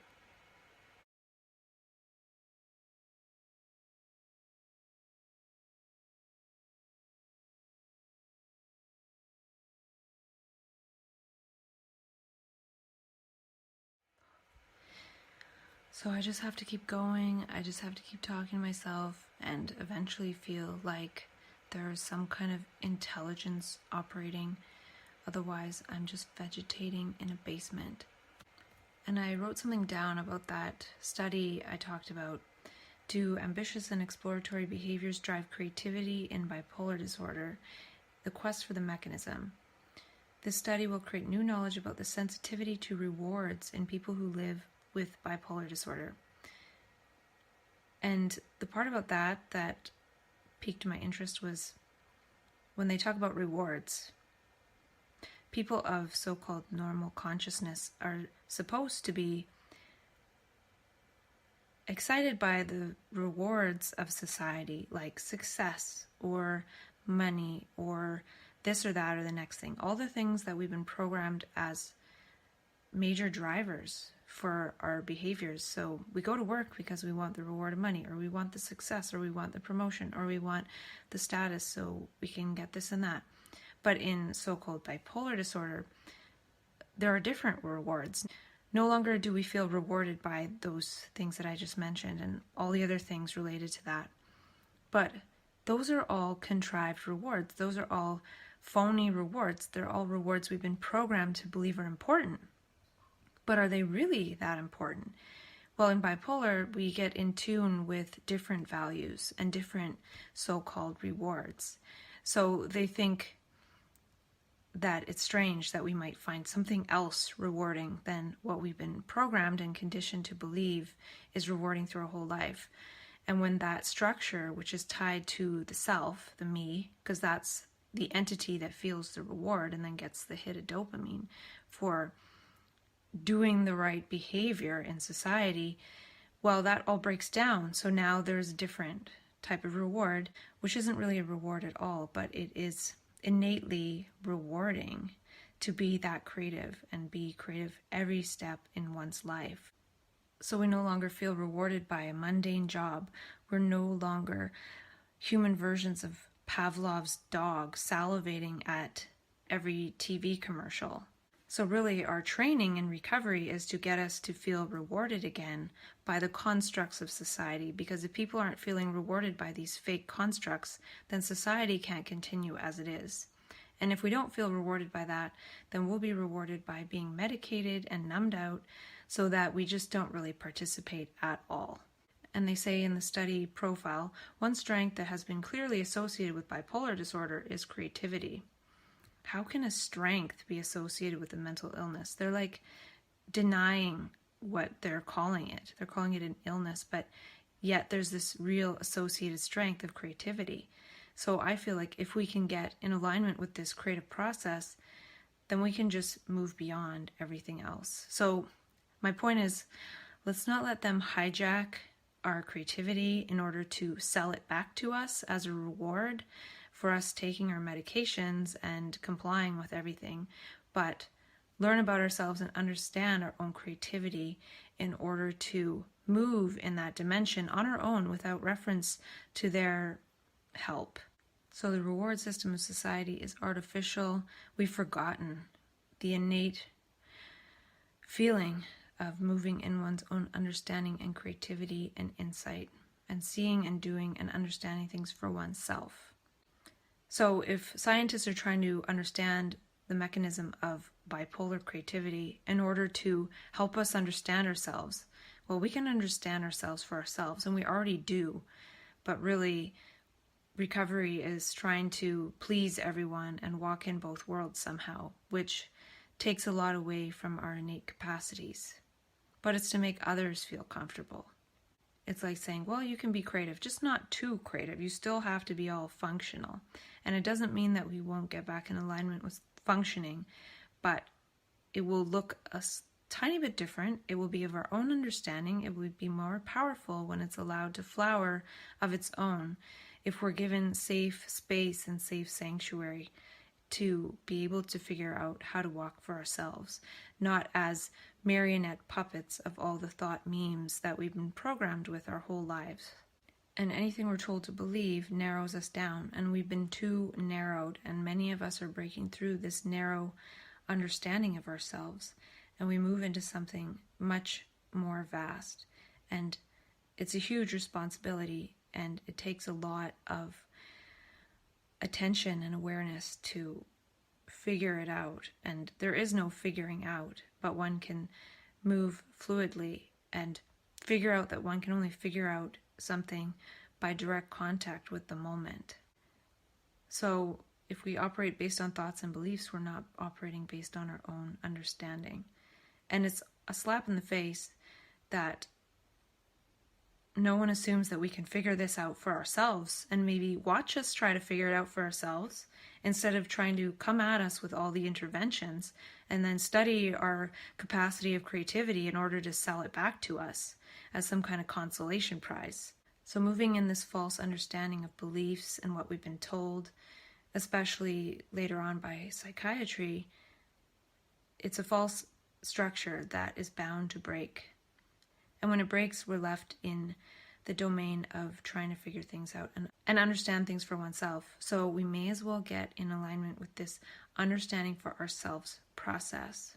So I just have to keep going. I just have to keep talking to myself, and eventually feel like there's some kind of intelligence operating. Otherwise, I'm just vegetating in a basement. And I wrote something down about that study I talked about. Do ambitious and exploratory behaviors drive creativity in bipolar disorder? The quest for the mechanism. This study will create new knowledge about the sensitivity to rewards in people who live with bipolar disorder. And the part about that piqued my interest was when they talk about rewards. People of so-called normal consciousness are supposed to be excited by the rewards of society, like success or money or this or that or the next thing. All the things that we've been programmed as major drivers for our behaviors. So we go to work because we want the reward of money, or we want the success, or we want the promotion, or we want the status so we can get this and that. But in so-called bipolar disorder, there are different rewards. No longer do we feel rewarded by those things that I just mentioned and all the other things related to that. But those are all contrived rewards. Those are all phony rewards. They're all rewards we've been programmed to believe are important. But are they really that important? Well, in bipolar, we get in tune with different values and different so-called rewards. So they think that it's strange that we might find something else rewarding than what we've been programmed and conditioned to believe is rewarding through our whole life. And when that structure, which is tied to the self, the me, because that's the entity that feels the reward and then gets the hit of dopamine for doing the right behavior in society, well, that all breaks down. So now there's a different type of reward, which isn't really a reward at all, but it is innately rewarding to be that creative and be creative every step in one's life. So we no longer feel rewarded by a mundane job. We're no longer human versions of Pavlov's dog salivating at every TV commercial. So really our training and recovery is to get us to feel rewarded again by the constructs of society, because if people aren't feeling rewarded by these fake constructs, then society can't continue as it is. And if we don't feel rewarded by that, then we'll be rewarded by being medicated and numbed out so that we just don't really participate at all. And they say in the study profile, one strength that has been clearly associated with bipolar disorder is creativity. How can a strength be associated with a mental illness? They're like denying what they're calling it. They're calling it an illness, but yet there's this real associated strength of creativity. So I feel like if we can get in alignment with this creative process, then we can just move beyond everything else. So my point is, let's not let them hijack our creativity in order to sell it back to us as a reward for us taking our medications and complying with everything, but learn about ourselves and understand our own creativity in order to move in that dimension on our own without reference to their help. So the reward system of society is artificial. We've forgotten the innate feeling of moving in one's own understanding and creativity and insight, and seeing and doing and understanding things for oneself. So if scientists are trying to understand the mechanism of bipolar creativity in order to help us understand ourselves, well, we can understand ourselves for ourselves, and we already do, but really recovery is trying to please everyone and walk in both worlds somehow, which takes a lot away from our innate capacities. But it's to make others feel comfortable. It's like saying, well, you can be creative, just not too creative. You still have to be all functional. And it doesn't mean that we won't get back in alignment with functioning, but it will look a tiny bit different. It will be of our own understanding. It will be more powerful when it's allowed to flower of its own, if we're given safe space and safe sanctuary to be able to figure out how to walk for ourselves, not as marionette puppets of all the thought memes that we've been programmed with our whole lives. And anything we're told to believe narrows us down, and we've been too narrowed, and many of us are breaking through this narrow understanding of ourselves, and we move into something much more vast. And it's a huge responsibility, and it takes a lot of attention and awareness to figure it out. And there is no figuring out, but one can move fluidly and figure out that one can only figure out something by direct contact with the moment. So if we operate based on thoughts and beliefs, we're not operating based on our own understanding. And it's a slap in the face that no one assumes that we can figure this out for ourselves and maybe watch us try to figure it out for ourselves instead of trying to come at us with all the interventions and then study our capacity of creativity in order to sell it back to us as some kind of consolation prize. So moving in this false understanding of beliefs and what we've been told, especially later on by psychiatry, it's a false structure that is bound to break. And when it breaks, we're left in the domain of trying to figure things out and understand things for oneself. So we may as well get in alignment with this understanding for ourselves process.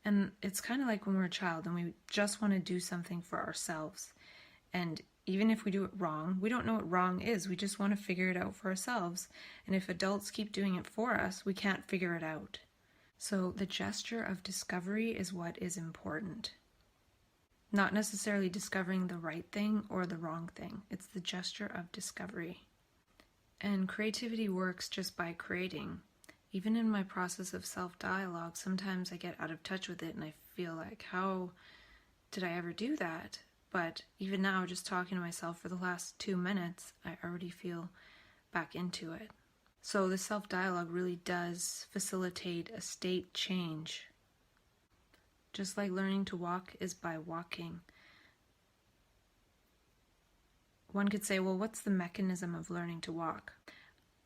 And it's kind of like when we're a child and we just want to do something for ourselves. And even if we do it wrong, we don't know what wrong is. We just want to figure it out for ourselves. And if adults keep doing it for us, we can't figure it out. So the gesture of discovery is what is important. Not necessarily discovering the right thing or the wrong thing. It's the gesture of discovery. And creativity works just by creating. Even in my process of self-dialogue, sometimes I get out of touch with it and I feel like, how did I ever do that? But even now, just talking to myself for the last 2 minutes, I already feel back into it. So the self-dialogue really does facilitate a state change. Just like learning to walk is by walking. One could say, well, what's the mechanism of learning to walk?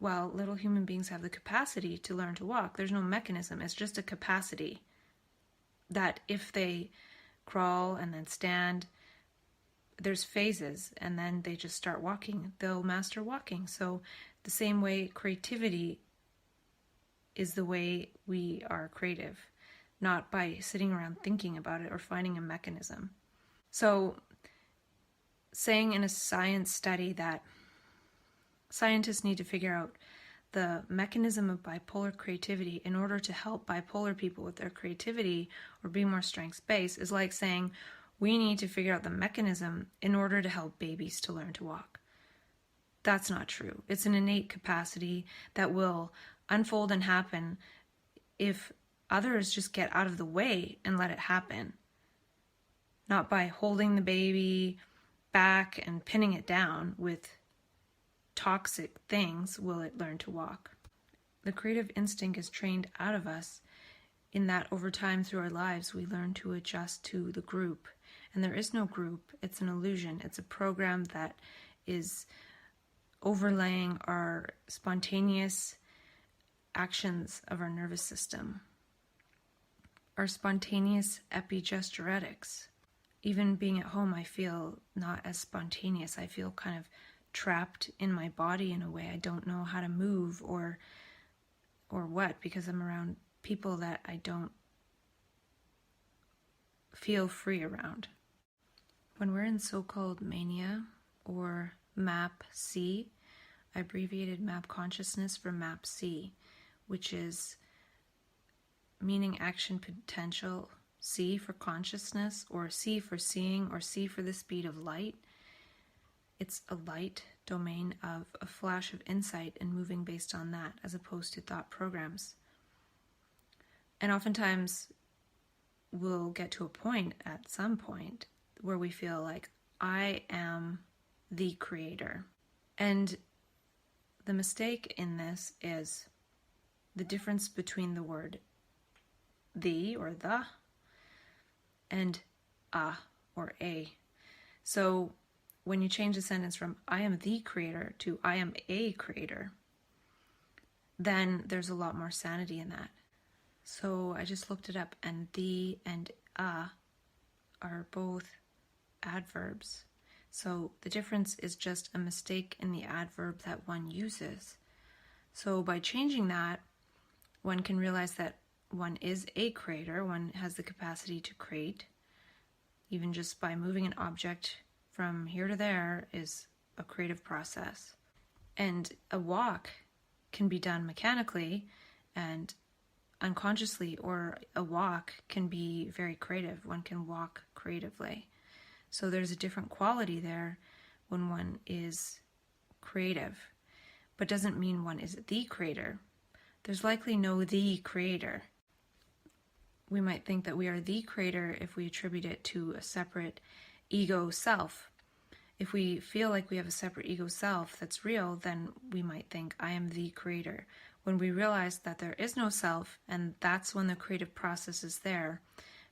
Well, little human beings have the capacity to learn to walk. There's no mechanism. It's just a capacity that if they crawl and then stand, there's phases, and then they just start walking. They'll master walking. So the same way creativity is the way we are creative, not by sitting around thinking about it or finding a mechanism. So saying in a science study that scientists need to figure out the mechanism of bipolar creativity in order to help bipolar people with their creativity or be more strengths-based is like saying we need to figure out the mechanism in order to help babies to learn to walk. That's not true. It's an innate capacity that will unfold and happen if others just get out of the way and let it happen. Not by holding the baby back and pinning it down with toxic things will it learn to walk. The creative instinct is trained out of us in that over time through our lives we learn to adjust to the group. And there is no group. It's an illusion. It's a program that is overlaying our spontaneous actions of our nervous system. Our spontaneous epigesturetics. Even being at home, I feel not as spontaneous. I feel kind of trapped in my body in a way. I don't know how to move or what, because I'm around people that I don't feel free around. When we're in so-called mania or MAP-C, I abbreviated MAP consciousness for MAP-C, which is meaning action potential, C for consciousness, or C for seeing, or C for the speed of light. It's a light domain of a flash of insight and moving based on that as opposed to thought programs. And oftentimes we'll get to a point at some point where we feel like I am the creator. And the mistake in this is the difference between the word the or the and a or a. So when you change the sentence from I am the creator to I am a creator, then there's a lot more sanity in that. So I just looked it up, and the and a are both adverbs. So the difference is just a mistake in the adverb that one uses. So by changing that, one can realize that one is a creator, one has the capacity to create. Even just by moving an object from here to there is a creative process. And a walk can be done mechanically and unconsciously, or a walk can be very creative. One can walk creatively. So there's a different quality there when one is creative, but doesn't mean one is the creator. There's likely no the creator. We might think that we are the creator if we attribute it to a separate ego self. If we feel like we have a separate ego self that's real, then we might think, I am the creator. When we realize that there is no self, and that's when the creative process is there,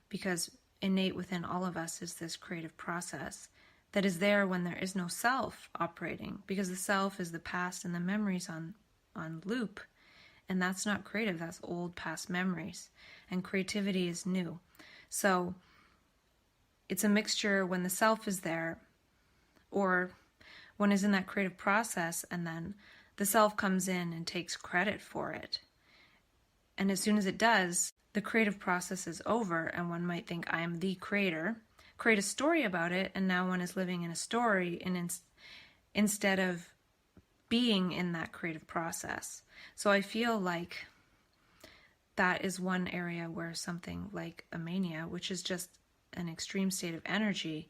because innate within all of us is this creative process that is there when there is no self operating, because the self is the past and the memories on loop. And that's not creative, that's old past memories. And creativity is new. So it's a mixture when the self is there, or one is in that creative process, and then the self comes in and takes credit for it. And as soon as it does, the creative process is over, and one might think, I am the creator, create a story about it, and now one is living in a story instead of being in that creative process. So I feel like that is one area where something like a mania, which is just an extreme state of energy,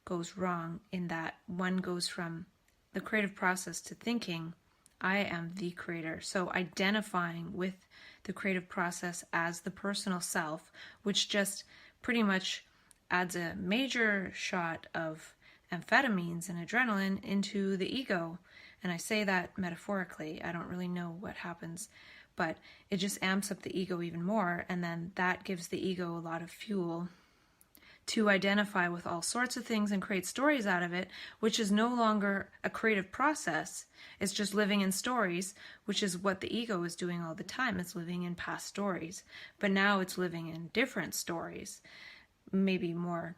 goes wrong, in that one goes from the creative process to thinking, I am the creator. So identifying with the creative process as the personal self, which just pretty much adds a major shot of amphetamines and adrenaline into the ego. And I say that metaphorically. I don't really know what happens, but it just amps up the ego even more. And then that gives the ego a lot of fuel to identify with all sorts of things and create stories out of it, which is no longer a creative process. It's just living in stories, which is what the ego is doing all the time. It's living in past stories. But now it's living in different stories, maybe more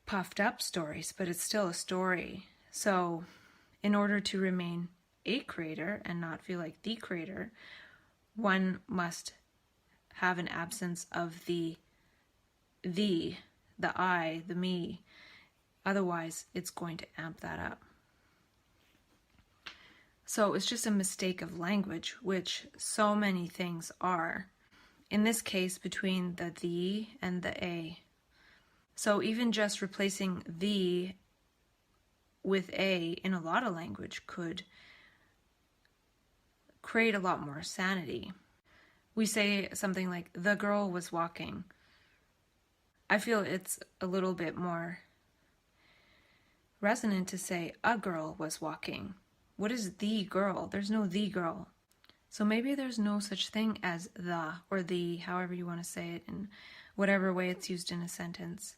puffed up stories, but it's still a story. So in order to remain a creator and not feel like the creator, one must have an absence of the I, the me. Otherwise, it's going to amp that up. So it's just a mistake of language, which so many things are. In this case, between the and the a. So even just replacing the with a in a lot of language could create a lot more sanity. We say something like, the girl was walking. I feel it's a little bit more resonant to say, a girl was walking. What is the girl? There's no the girl. So maybe there's no such thing as the or the, however you want to say it, in whatever way it's used in a sentence.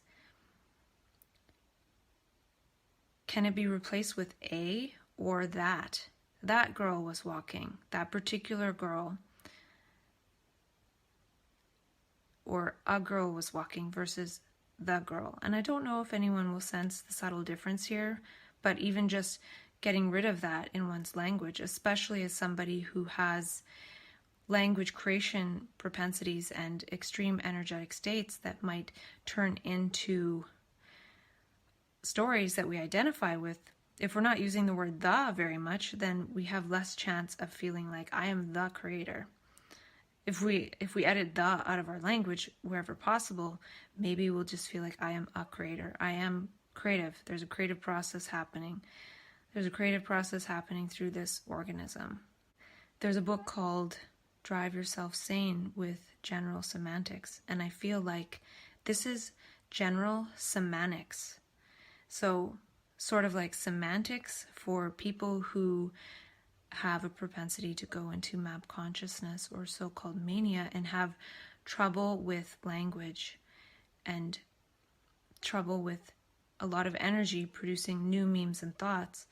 Can it be replaced with a or that? That girl was walking. That particular girl. Or a girl was walking versus the girl. And I don't know if anyone will sense the subtle difference here, but even just getting rid of that in one's language, especially as somebody who has language creation propensities and extreme energetic states that might turn into stories that we identify with. If we're not using the word the very much, then we have less chance of feeling like I am the creator. If we edit the out of our language wherever possible, maybe we'll just feel like I am a creator. I am creative. There's a creative process happening. There's a creative process happening through this organism. There's a book called Drive Yourself Sane with General Semantics, and I feel like this is general semantics. So sort of like semantics for people who have a propensity to go into map consciousness or so-called mania and have trouble with language and trouble with a lot of energy producing new memes and thoughts.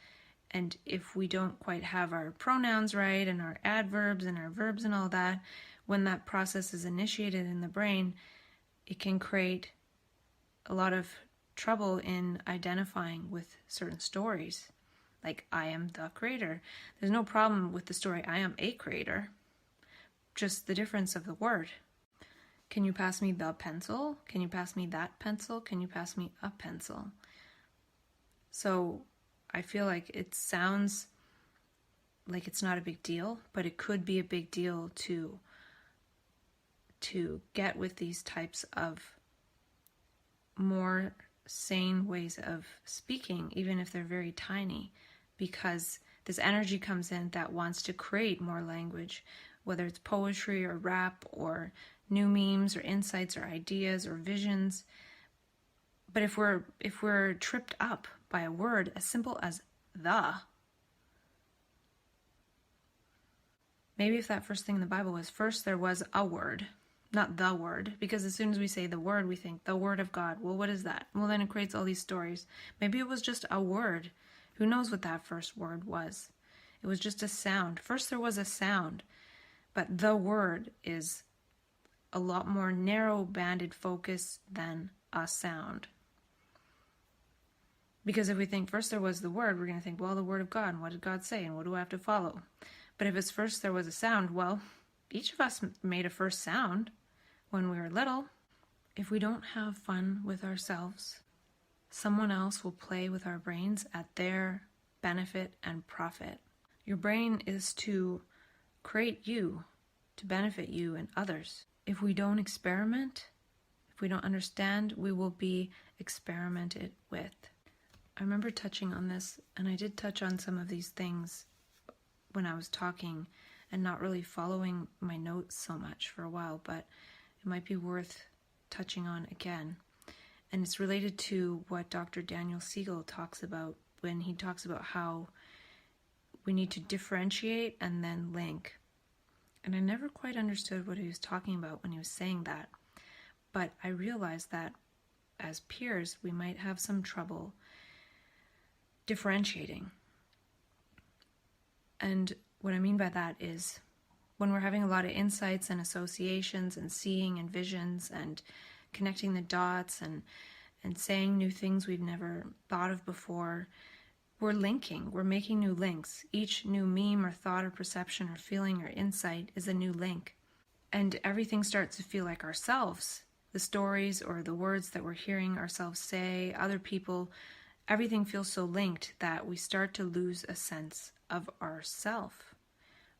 And if we don't quite have our pronouns right and our adverbs and our verbs and all that, when that process is initiated in the brain, it can create a lot of trouble in identifying with certain stories. Like, I am the creator. There's no problem with the story, I am a creator. Just the difference of the word. Can you pass me the pencil? Can you pass me that pencil? Can you pass me a pencil? So I feel like it sounds like it's not a big deal, but it could be a big deal to get with these types of more sane ways of speaking, even if they're very tiny, because this energy comes in that wants to create more language, whether it's poetry or rap or new memes or insights or ideas or visions. But if we're tripped up by a word as simple as the, maybe if that first thing in the Bible was first there was a word, not the word, because as soon as we say the word, we think the word of God. Well, what is that? Well, then it creates all these stories. Maybe it was just a word. Who knows what that first word was? It was just a sound. First there was a sound, but the word is a lot more narrow-banded focus than a sound. Because if we think first there was the word, we're going to think, well, the word of God, and what did God say, and what do I have to follow? But if it's first there was a sound, well, each of us made a first sound when we were little. If we don't have fun with ourselves, someone else will play with our brains at their benefit and profit. Your brain is to create you, to benefit you and others. If we don't experiment, if we don't understand, we will be experimented with. I remember touching on this, and I did touch on some of these things when I was talking and not really following my notes so much for a while, but it might be worth touching on again. And it's related to what Dr. Daniel Siegel talks about when he talks about how we need to differentiate and then link. And I never quite understood what he was talking about when he was saying that. But I realized that as peers, we might have some trouble differentiating. And what I mean by that is when we're having a lot of insights and associations and seeing and visions and connecting the dots and saying new things we've never thought of before, we're linking, we're making new links. Each new meme or thought or perception or feeling or insight is a new link. And everything starts to feel like ourselves. The stories or the words that we're hearing ourselves say, other people, everything feels so linked that we start to lose a sense of ourself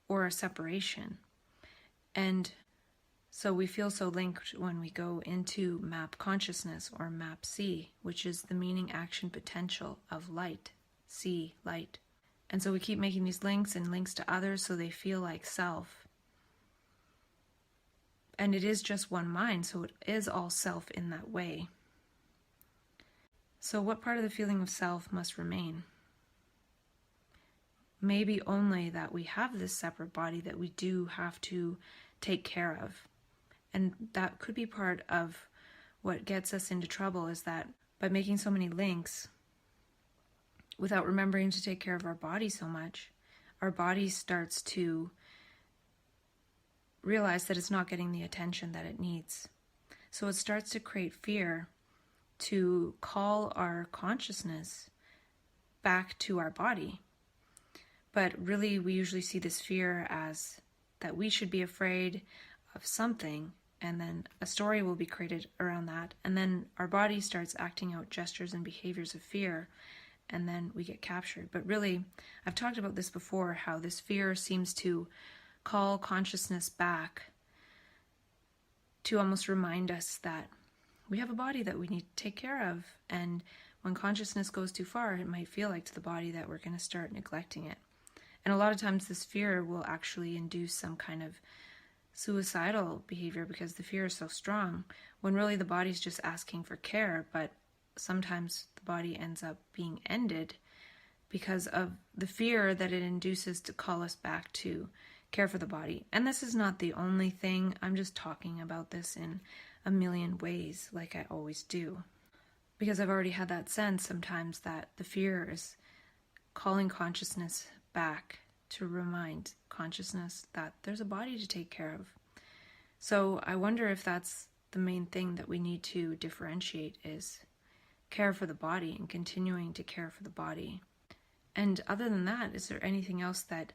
or a separation. And so we feel so linked when we go into map consciousness or map C, which is the meaning, action, potential of light. See, light. And so we keep making these links and links to others so they feel like self. And it is just one mind, so it is all self in that way. So what part of the feeling of self must remain? Maybe only that we have this separate body that we do have to take care of. And that could be part of what gets us into trouble, is that by making so many links, without remembering to take care of our body so much, our body starts to realize that it's not getting the attention that it needs. So it starts to create fear to call our consciousness back to our body. But really, we usually see this fear as that we should be afraid of something, and then a story will be created around that, and then our body starts acting out gestures and behaviors of fear, and then we get captured. But really, I've talked about this before, how this fear seems to call consciousness back to almost remind us that we have a body that we need to take care of. And when consciousness goes too far, it might feel like to the body that we're going to start neglecting it. And a lot of times this fear will actually induce some kind of suicidal behavior because the fear is so strong, when really the body's just asking for care. But sometimes the body ends up being ended because of the fear that it induces to call us back to care for the body. And this is not the only thing. I'm just talking about this in a million ways, like I always do. Because I've already had that sense sometimes that the fear is calling consciousness back to remind consciousness that there's a body to take care of. So I wonder if that's the main thing that we need to differentiate, is care for the body and continuing to care for the body. And other than that, is there anything else that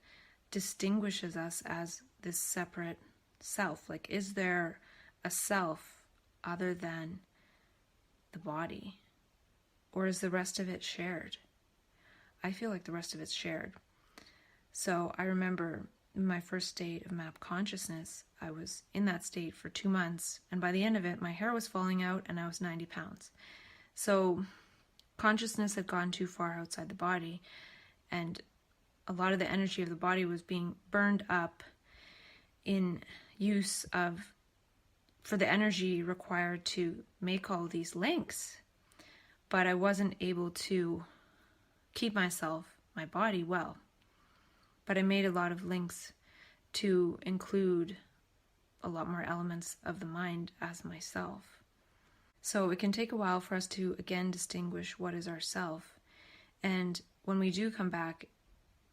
distinguishes us as this separate self? Like, is there a self other than the body? Or is the rest of it shared? I feel like the rest of it's shared. So I remember in my first state of map consciousness, I was in that state for 2 months, and by the end of it, my hair was falling out and I was 90 pounds. So consciousness had gone too far outside the body, and a lot of the energy of the body was being burned up in use of, for the energy required to make all these links. But I wasn't able to keep myself, my body, well. But I made a lot of links to include a lot more elements of the mind as myself. So it can take a while for us to again distinguish what is ourself. And when we do come back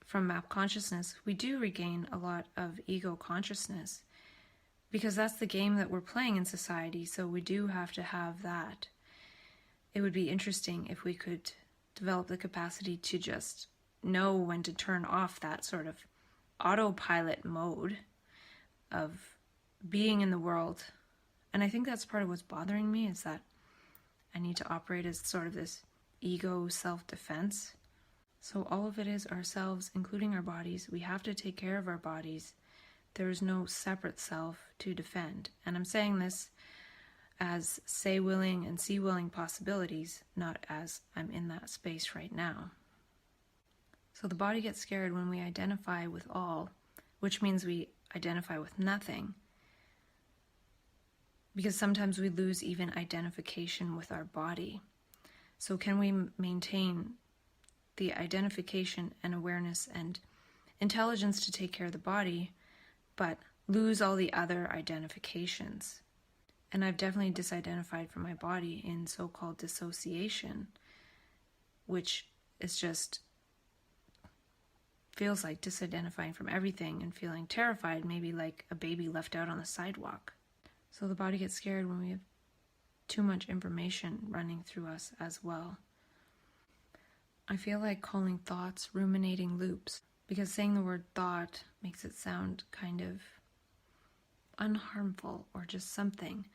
from map consciousness, we do regain a lot of ego consciousness, because that's the game that we're playing in society. So we do have to have that. It would be interesting if we could develop the capacity to just know when to turn off that sort of autopilot mode of being in the world. And I think that's part of what's bothering me, is that I need to operate as sort of this ego self-defense. So all of it is ourselves, including our bodies. We have to take care of our bodies. There is no separate self to defend. And I'm saying this as say willing and see willing possibilities, not as I'm in that space right now. So the body gets scared when we identify with all, which means we identify with nothing. because sometimes we lose even identification with our body. So can we maintain the identification and awareness and intelligence to take care of the body, but lose all the other identifications? And I've definitely disidentified from my body in so-called dissociation, which is just feels like disidentifying from everything and feeling terrified, maybe like a baby left out on the sidewalk. So the body gets scared when we have too much information running through us as well. I feel like calling thoughts ruminating loops, because saying the word thought makes it sound kind of unharmful or just something.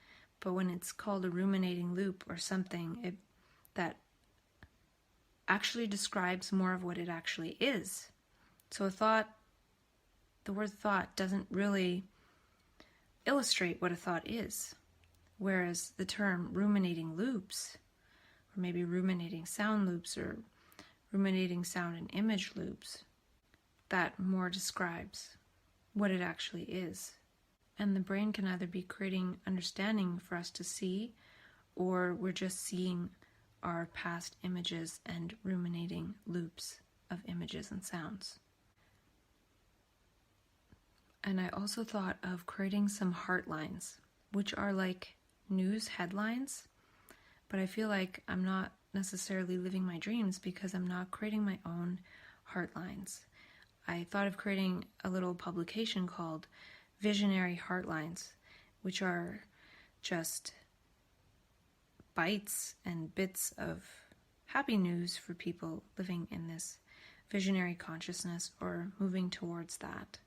But when it's called a ruminating loop or something, that actually describes more of what it actually is. So the word thought doesn't really illustrate what a thought is. Whereas the term ruminating loops, or maybe ruminating sound loops, or ruminating sound and image loops, that more describes what it actually is. And the brain can either be creating understanding for us to see, or we're just seeing our past images and ruminating loops of images and sounds. And I also thought of creating some heart lines, which are like news headlines, but I feel like I'm not necessarily living my dreams because I'm not creating my own heart lines. I thought of creating a little publication called Visionary Heartlines, which are just bites and bits of happy news for people living in this visionary consciousness or moving towards that.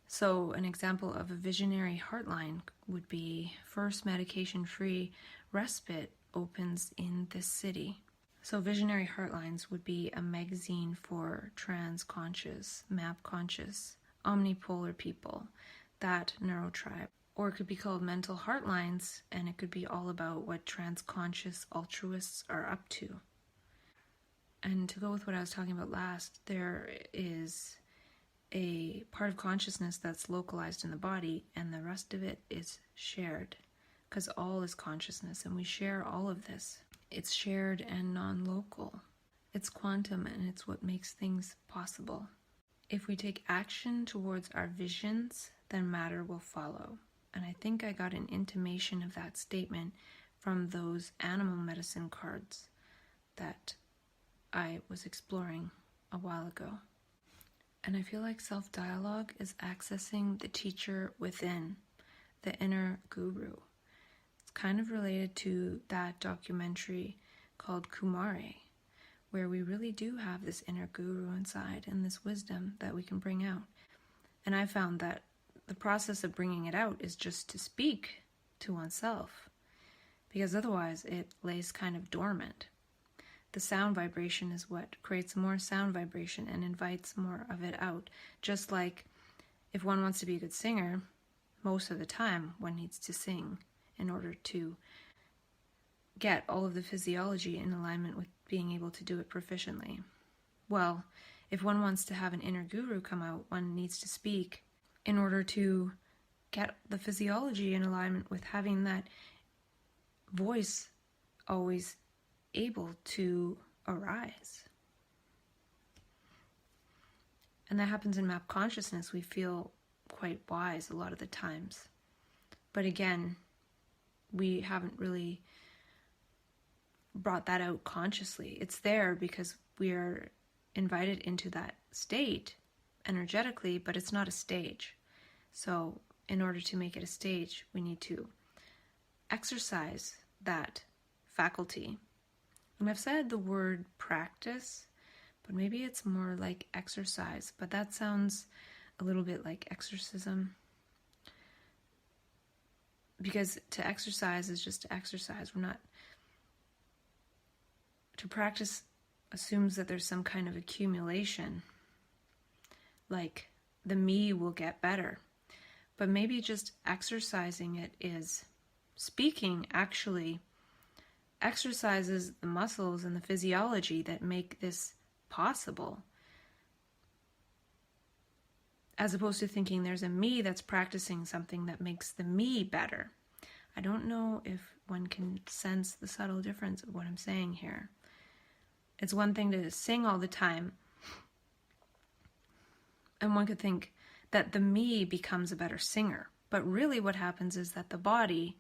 So an example of a visionary heartline would be first medication-free respite opens in this city. So visionary heartlines would be a magazine for trans-conscious, map-conscious, omnipolar people, that neurotribe. Or it could be called mental heartlines, and it could be all about what trans-conscious altruists are up to. And to go with what I was talking about last, there is a part of consciousness that's localized in the body, and the rest of it is shared, because all is consciousness, and we share all of this. It's shared and non-local. It's quantum, and it's what makes things possible. If we take action towards our visions, then matter will follow. And I think I got an intimation of that statement from those animal medicine cards that I was exploring a while ago. And I feel like self-dialogue is accessing the teacher within, the inner guru. It's kind of related to that documentary called Kumare, where we really do have this inner guru inside and this wisdom that we can bring out. And I found that the process of bringing it out is just to speak to oneself, because otherwise it lays kind of dormant. The sound vibration is what creates more sound vibration and invites more of it out. Just like if one wants to be a good singer, most of the time one needs to sing in order to get all of the physiology in alignment with being able to do it proficiently. Well, if one wants to have an inner guru come out, one needs to speak in order to get the physiology in alignment with having that voice always able to arise. And that happens in map consciousness. We feel quite wise a lot of the times. But again, we haven't really brought that out consciously. It's there because we are invited into that state energetically, but it's not a stage. So in order to make it a stage, we need to exercise that faculty. And I've said the word practice, but maybe it's more like exercise, but that sounds a little bit like exorcism. Because to exercise is just to exercise. To practice assumes that there's some kind of accumulation, like the me will get better. But maybe just exercising it is speaking actually exercises the muscles and the physiology that make this possible, as opposed to thinking there's a me that's practicing something that makes the me better. I don't know if one can sense the subtle difference of what I'm saying here. It's one thing to sing all the time, and one could think that the me becomes a better singer. But really what happens is that the body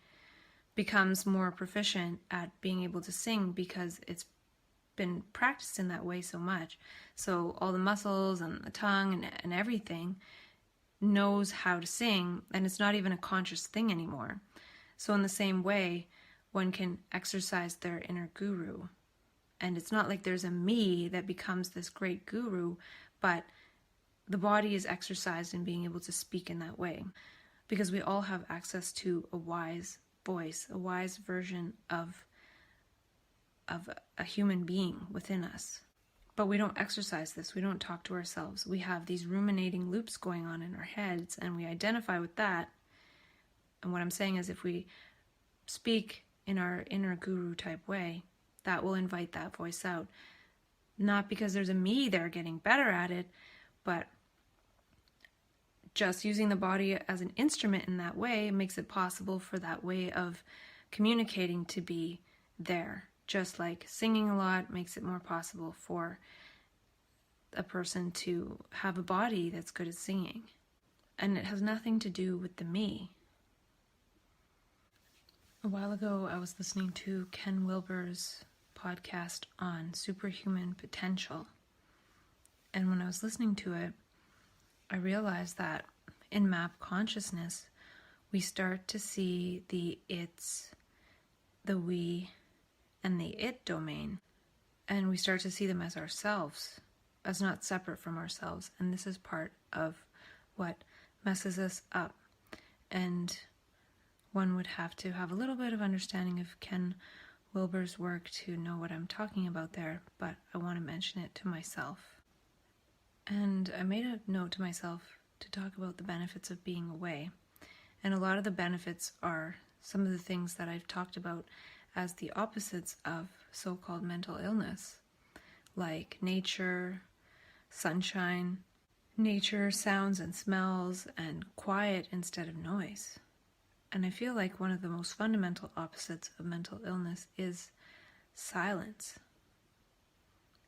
becomes more proficient at being able to sing because it's been practiced in that way so much. So all the muscles and the tongue and everything knows how to sing, and it's not even a conscious thing anymore. So in the same way, one can exercise their inner guru. And it's not like there's a me that becomes this great guru, but the body is exercised in being able to speak in that way. Because we all have access to a wise voice, a wise version of a human being within us. But we don't exercise this. We don't talk to ourselves. We have these ruminating loops going on in our heads, and we identify with that. And what I'm saying is, if we speak in our inner guru type way, that will invite that voice out. Not because there's a me there getting better at it, but just using the body as an instrument in that way makes it possible for that way of communicating to be there. Just like singing a lot makes it more possible for a person to have a body that's good at singing. And it has nothing to do with the me. A while ago, I was listening to Ken Wilber's podcast on superhuman potential. And when I was listening to it, I realized that in map consciousness, we start to see the it's, the we, and the it domain. And we start to see them as ourselves, as not separate from ourselves. And this is part of what messes us up. And one would have to have a little bit of understanding of Ken Wilber's work to know what I'm talking about there, but I want to mention it to myself. And I made a note to myself to talk about the benefits of being away. And a lot of the benefits are some of the things that I've talked about as the opposites of so-called mental illness, like nature, sunshine, nature, sounds and smells, and quiet instead of noise. And I feel like one of the most fundamental opposites of mental illness is silence.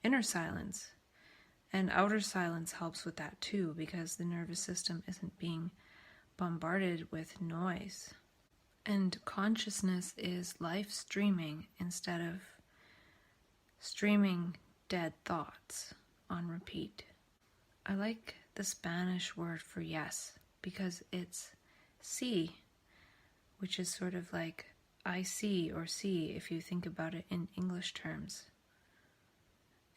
Inner silence. And outer silence helps with that too, because the nervous system isn't being bombarded with noise. And consciousness is life streaming instead of streaming dead thoughts on repeat. I like the Spanish word for yes, because it's sí, which is sort of like I see or see if you think about it in English terms.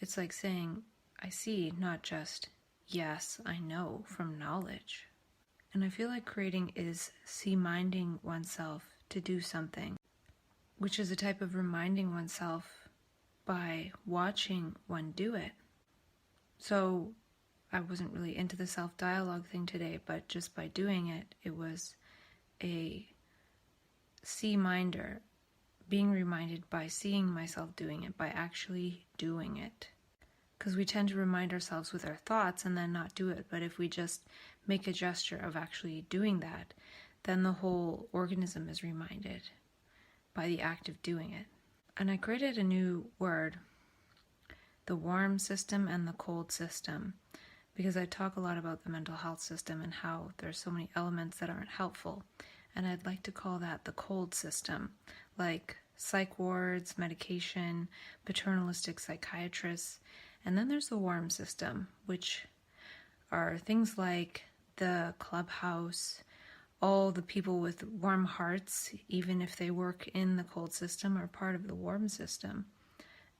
It's like saying I see, not just yes, I know from knowledge. And I feel like creating is see-minding oneself to do something, which is a type of reminding oneself by watching one do it. So I wasn't really into the self-dialogue thing today, but just by doing it, it was a see-minder, being reminded by seeing myself doing it, by actually doing it. Because we tend to remind ourselves with our thoughts and then not do it. But if we just make a gesture of actually doing that, then the whole organism is reminded by the act of doing it. And I created a new word, the warm system and the cold system, because I talk a lot about the mental health system and how there's so many elements that aren't helpful. And I'd like to call that the cold system, like psych wards, medication, paternalistic psychiatrists. And then there's the warm system, which are things like the clubhouse, all the people with warm hearts, even if they work in the cold system, are part of the warm system.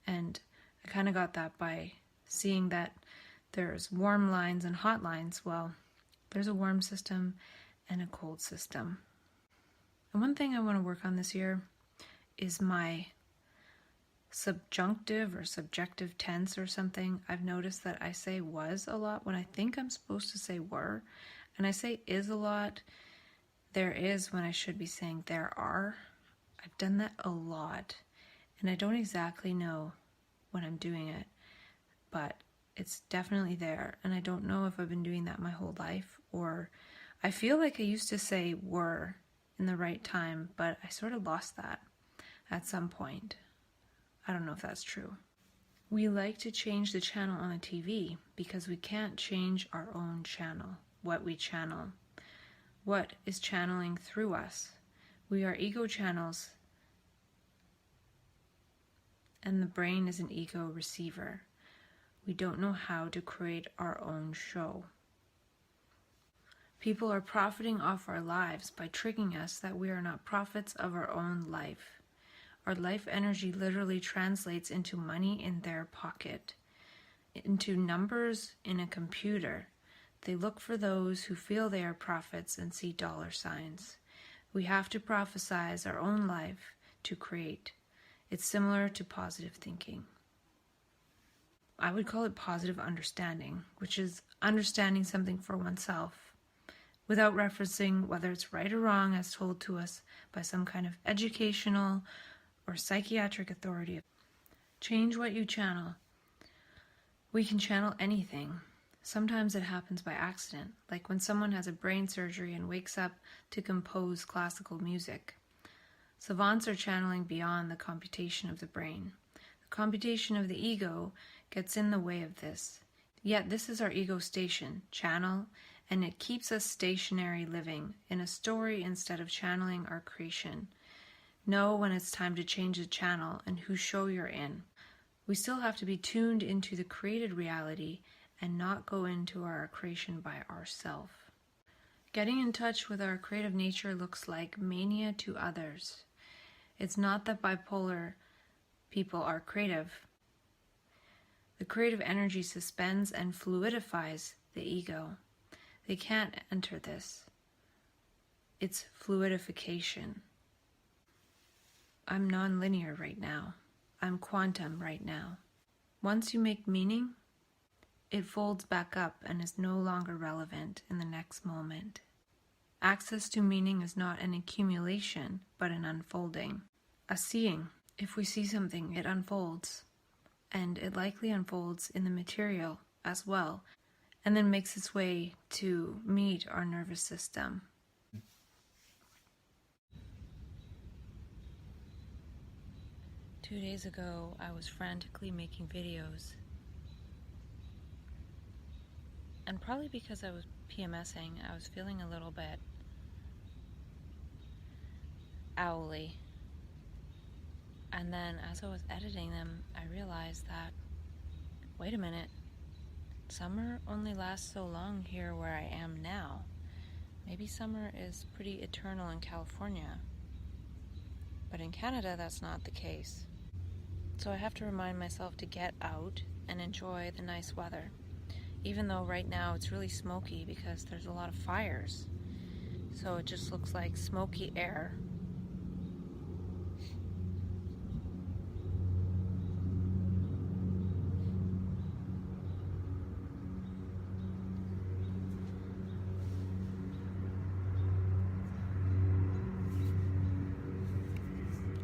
And I kind of got that by seeing that there's warm lines and hot lines. Well, there's a warm system and a cold system. And one thing I want to work on this year is my subjunctive or subjective tense or something. I've noticed that I say was a lot when I think I'm supposed to say were, and I say is a lot. There is when I should be saying there are. I've done that a lot, and I don't exactly know when I'm doing it, but it's definitely there, and I don't know if I've been doing that my whole life, or I feel like I used to say were in the right time, but I sort of lost that at some point. I don't know if that's true. We like to change the channel on the TV because we can't change our own channel, what we channel, what is channeling through us. We are ego channels, and the brain is an ego receiver. We don't know how to create our own show. People are profiting off our lives by tricking us that we are not prophets of our own life. Our life energy literally translates into money in their pocket, into numbers in a computer. They look for those who feel they are prophets and see dollar signs. We have to prophesize our own life to create. It's similar to positive thinking. I would call it positive understanding, which is understanding something for oneself without referencing whether it's right or wrong as told to us by some kind of educational or psychiatric authority. Change what you channel. We can channel anything. Sometimes it happens by accident, like when someone has a brain surgery and wakes up to compose classical music. Savants are channeling beyond the computation of the brain. The computation of the ego gets in the way of this. Yet this is our ego station, channel, and it keeps us stationary living in a story instead of channeling our creation. Know when it's time to change the channel and whose show you're in. We still have to be tuned into the created reality and not go into our creation by ourselves. Getting in touch with our creative nature looks like mania to others. It's not that bipolar people are creative. The creative energy suspends and fluidifies the ego. They can't enter this. It's fluidification. I'm non-linear right now. I'm quantum right now. Once you make meaning, it folds back up and is no longer relevant in the next moment. Access to meaning is not an accumulation, but an unfolding. A seeing. If we see something, it unfolds. And it likely unfolds in the material as well, and then makes its way to meet our nervous system. Two days ago, I was frantically making videos. And probably because I was PMSing, I was feeling a little bit owly. And then as I was editing them, I realized that, wait a minute, summer only lasts so long here where I am now. Maybe summer is pretty eternal in California. But in Canada, that's not the case. So I have to remind myself to get out and enjoy the nice weather. Even though right now it's really smoky because there's a lot of fires. So it just looks like smoky air.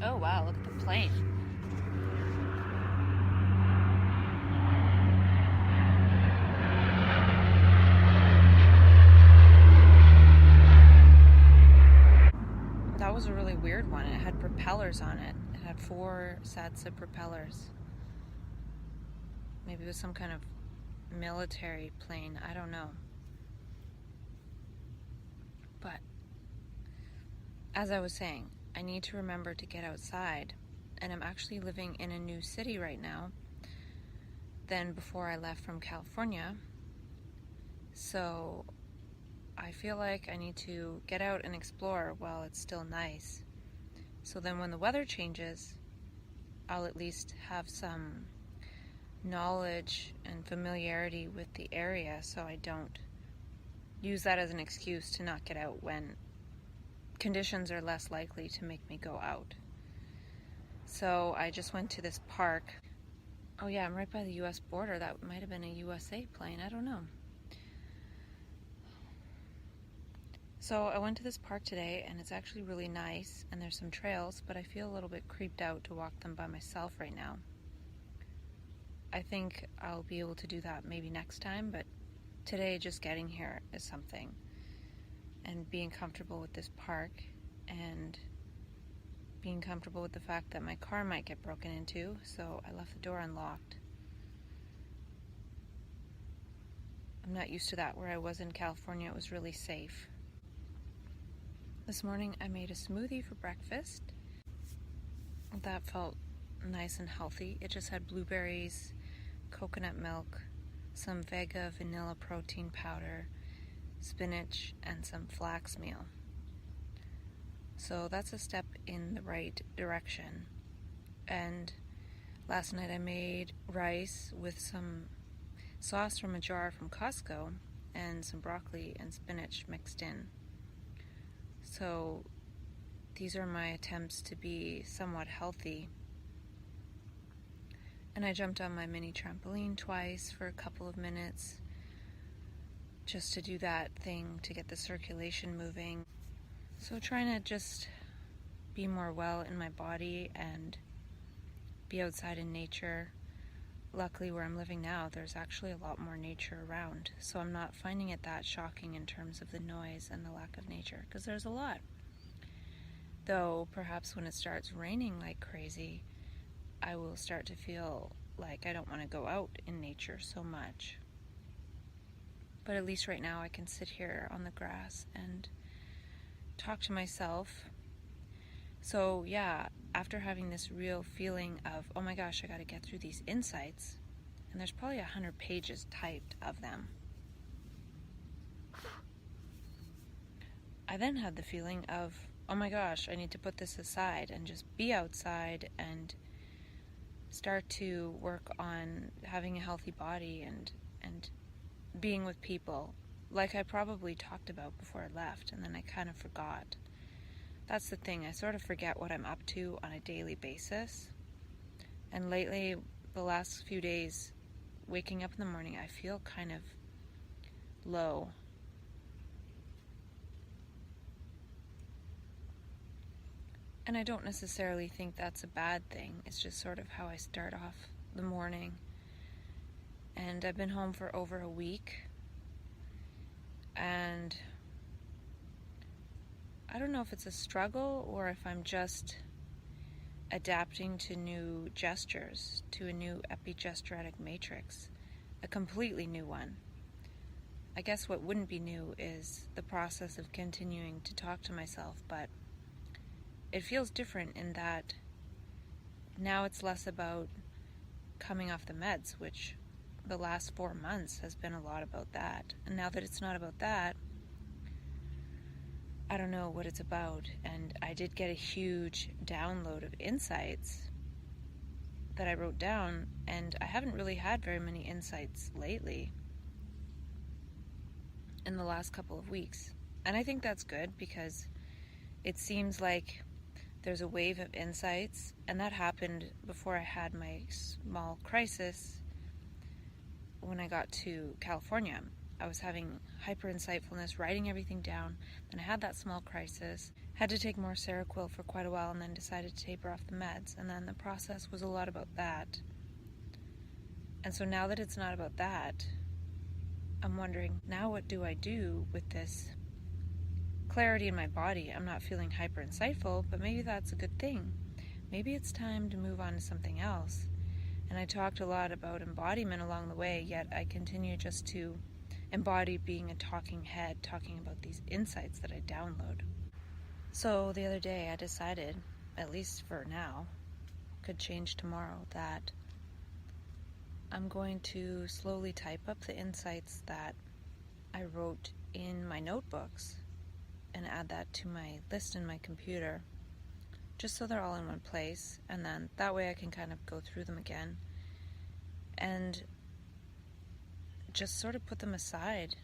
Oh wow, look at the plane. That was a really weird one. It had propellers on it. It had 4 sets of propellers. Maybe it was some kind of military plane. I don't know. But as I was saying, I need to remember to get outside. And I'm actually living in a new city right now than before I left from California. So I feel like I need to get out and explore while it's still nice. So then when the weather changes, I'll at least have some knowledge and familiarity with the area so I don't use that as an excuse to not get out when conditions are less likely to make me go out. So I just went to this park. Oh yeah, I'm right by the US border. That might have been a USA plane. I don't know. So I went to this park today and it's actually really nice and there's some trails, but I feel a little bit creeped out to walk them by myself right now. I think I'll be able to do that maybe next time, but today just getting here is something. And being comfortable with this park and being comfortable with the fact that my car might get broken into, so I left the door unlocked. I'm not used to that. Where I was in California, it was really safe. This morning I made a smoothie for breakfast. That felt nice and healthy. It just had blueberries, coconut milk, some Vega vanilla protein powder, spinach, and some flax meal. So that's a step in the right direction. And last night I made rice with some sauce from a jar from Costco and some broccoli and spinach mixed in. So these are my attempts to be somewhat healthy. And I jumped on my mini trampoline twice for a couple of minutes just to do that thing to get the circulation moving. So trying to just be more well in my body and be outside in nature. Luckily, where I'm living now, there's actually a lot more nature around, so I'm not finding it that shocking in terms of the noise and the lack of nature, because there's a lot. Though, perhaps when it starts raining like crazy, I will start to feel like I don't want to go out in nature so much. But at least right now I can sit here on the grass and talk to myself. So yeah, after having this real feeling of, oh my gosh, I gotta get through these insights, and there's probably 100 pages typed of them, I then had the feeling of, oh my gosh, I need to put this aside and just be outside and start to work on having a healthy body and being with people, like I probably talked about before I left, and then I kind of forgot. That's the thing, I sort of forget what I'm up to on a daily basis. And lately, the last few days, waking up in the morning, I feel kind of low. And I don't necessarily think that's a bad thing. It's just sort of how I start off the morning. And I've been home for over a week. And I don't know if it's a struggle or if I'm just adapting to new gestures, to a new epigesturetic matrix, a completely new one. I guess what wouldn't be new is the process of continuing to talk to myself, but it feels different in that now it's less about coming off the meds, which the last 4 months has been a lot about that. And now that it's not about that, I don't know what it's about. And I did get a huge download of insights that I wrote down, and I haven't really had very many insights lately in the last couple of weeks. And I think that's good, because it seems like there's a wave of insights, and that happened before I had my small crisis when I got to California. I was having hyper insightfulness, writing everything down. Then I had that small crisis, had to take more Seroquel for quite a while, and then decided to taper off the meds. And then the process was a lot about that. And so now that it's not about that, I'm wondering, now what do I do with this clarity in my body? I'm not feeling hyper insightful, but maybe that's a good thing. Maybe it's time to move on to something else. And I talked a lot about embodiment along the way, yet I continue just to embody being a talking head, talking about these insights that I download. So the other day I decided, at least for now, could change tomorrow, that I'm going to slowly type up the insights that I wrote in my notebooks and add that to my list in my computer, just so they're all in one place, and then that way I can kind of go through them again and just sort of put them aside,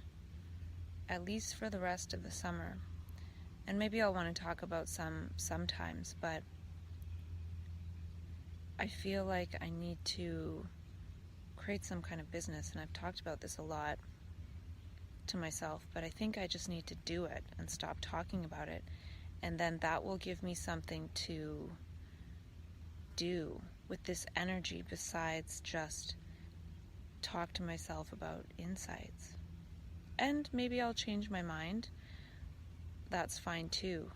at least for the rest of the summer. And maybe I'll want to talk about some sometimes, but I feel like I need to create some kind of business, and I've talked about this a lot to myself, but I think I just need to do it and stop talking about it, and then that will give me something to do with this energy besides just talk to myself about insights. And maybe I'll change my mind. That's fine too.